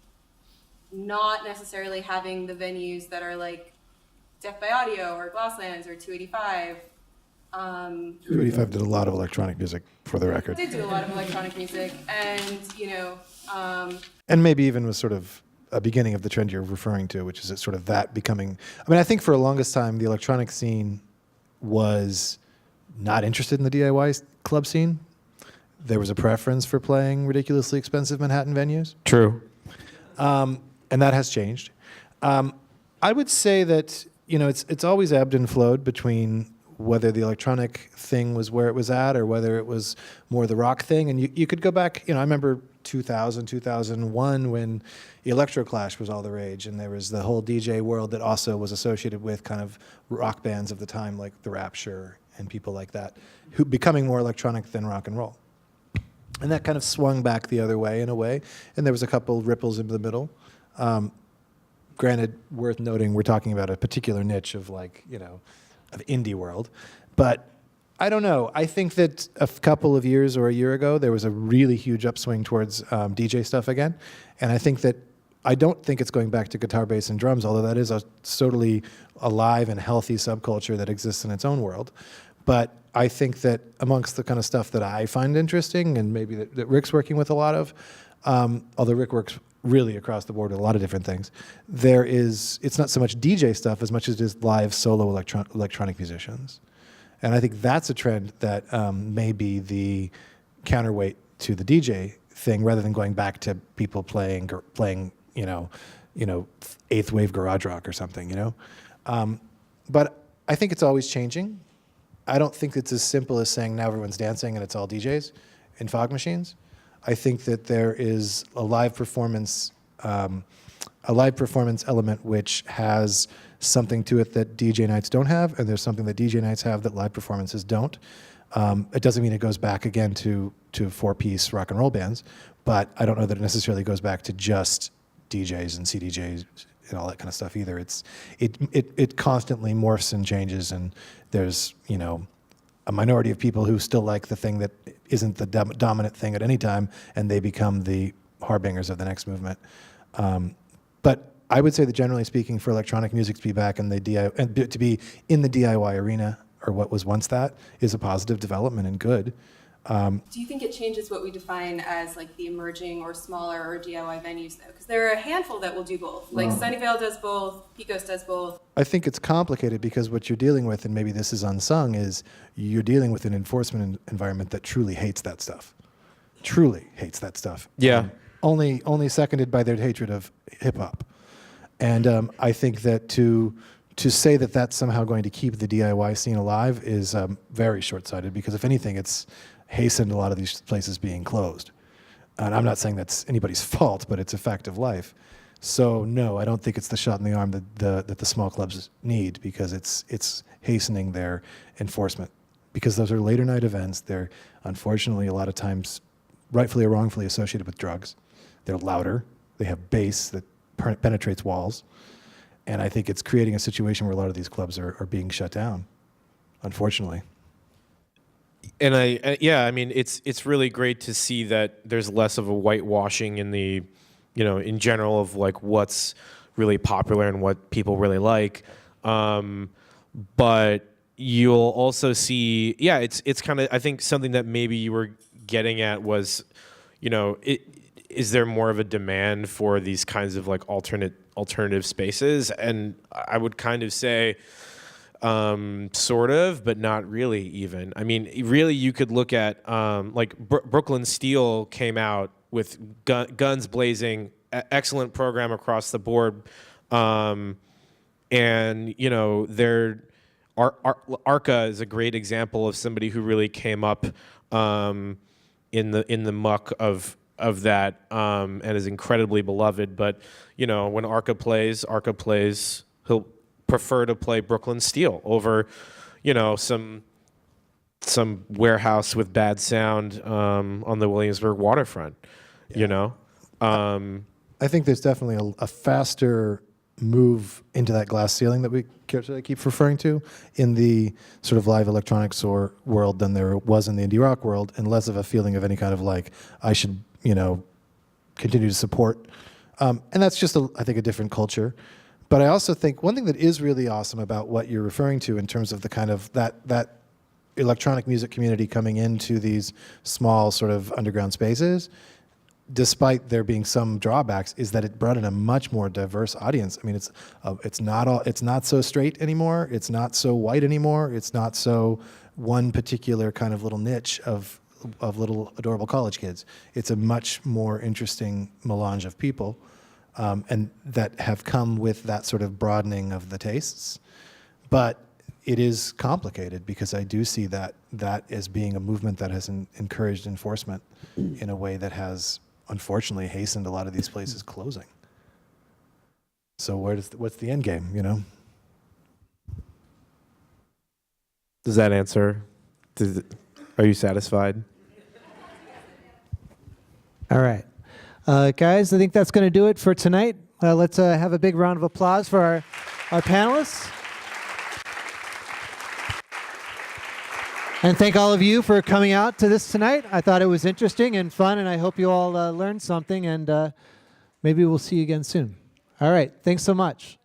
not necessarily having the venues that are like Death by Audio or Glasslands or 285. 285 did a lot of electronic music, for the record. Did do a lot of electronic music, and and maybe even was sort of a beginning of the trend you're referring to, which is sort of that becoming. I mean, I think for the longest time the electronic scene was not interested in the DIY club scene. There was a preference for playing ridiculously expensive Manhattan venues. True. And that has changed. I would say that it's always ebbed and flowed between whether the electronic thing was where it was at or whether it was more the rock thing. And you could go back, I remember 2000, 2001 when Electroclash was all the rage, and there was the whole DJ world that also was associated with kind of rock bands of the time, like The Rapture and people like that, who becoming more electronic than rock and roll. And that kind of swung back the other way in a way, and there was a couple ripples in the middle. Granted, worth noting, we're talking about a particular niche of of indie world, but I don't know. I think that a couple of years or a year ago, there was a really huge upswing towards DJ stuff again, and I don't think it's going back to guitar, bass, and drums, although that is a totally alive and healthy subculture that exists in its own world. But I think that amongst the kind of stuff that I find interesting, and maybe that Ric's working with a lot of, although Ric works really across the board with a lot of different things, it's not so much DJ stuff as much as it is live solo electronic musicians. And I think that's a trend that may be the counterweight to the DJ thing, rather than going back to people playing eighth wave garage rock or something, But I think it's always changing. I don't think it's as simple as saying now everyone's dancing and it's all DJs in fog machines. I think that there is a live performance a live performance element which has something to it that DJ nights don't have, and there's something that DJ nights have that live performances don't. It doesn't mean it goes back again to 4-piece rock and roll bands, but I don't know that it necessarily goes back to just DJs and CDJs and all that kind of stuff either. It constantly morphs and changes, and there's, you know, a minority of people who still like the thing that isn't the dominant thing at any time, and they become the harbingers of the next movement. But I would say that generally speaking, for electronic music to be back in the to be in the DIY arena, or what was once that, is a positive development and good. Do you think it changes what we define as like the emerging or smaller or DIY venues though? Because there are a handful that will do both. Like Sunnyvale does both, Pecos does both. I think it's complicated because what you're dealing with, and maybe this is unsung, is you're dealing with an enforcement environment that truly hates that stuff. Truly hates that stuff. Yeah. Only seconded by their hatred of hip hop. And I think that to say that that's somehow going to keep the DIY scene alive is very short-sighted, because if anything, it's hastened a lot of these places being closed. And I'm not saying that's anybody's fault, but it's a fact of life. So no, I don't think it's the shot in the arm that the small clubs need, because it's hastening their enforcement. Because those are later night events. They're unfortunately a lot of times, rightfully or wrongfully, associated with drugs. They're louder. They have bass that penetrates walls. And I think it's creating a situation where a lot of these clubs are being shut down, unfortunately. And I mean, it's really great to see that there's less of a whitewashing in the, you know, in general of like what's really popular and what people really like. But you'll also see, yeah, it's kind of, I think something that maybe you were getting at was, you know, is there more of a demand for these kinds of like alternative spaces? And I would kind of say, sort of, but not really even. I mean, really, you could look at like Brooklyn Steel came out with guns blazing, excellent program across the board, and you know, Arca is a great example of somebody who really came up in the muck of that, and is incredibly beloved. But you know, when Arca plays, he'll prefer to play Brooklyn Steel over, you know, some warehouse with bad sound on the Williamsburg waterfront. Yeah. You know, I think there's definitely a faster move into that glass ceiling that we keep referring to in the sort of live electronics or world than there was in the indie rock world, and less of a feeling of any kind of like I should, you know, continue to support. And that's just I think a different culture. But I also think one thing that is really awesome about what you're referring to in terms of the kind of that electronic music community coming into these small sort of underground spaces, despite there being some drawbacks, is that it brought in a much more diverse audience. I mean, it's not so straight anymore. It's not so white anymore. It's not so one particular kind of little niche of little adorable college kids. It's a much more interesting melange of people. And that have come with that sort of broadening of the tastes. But it is complicated, because I do see that as being a movement that has encouraged enforcement in a way that has unfortunately hastened a lot of these places closing. So what's the end game, you know? Does that answer? Are you satisfied? All right. Guys, I think that's going to do it for tonight. Let's have a big round of applause for our panelists. And thank all of you for coming out to this tonight. I thought it was interesting and fun, and I hope you all learned something, and maybe we'll see you again soon. All right. Thanks so much.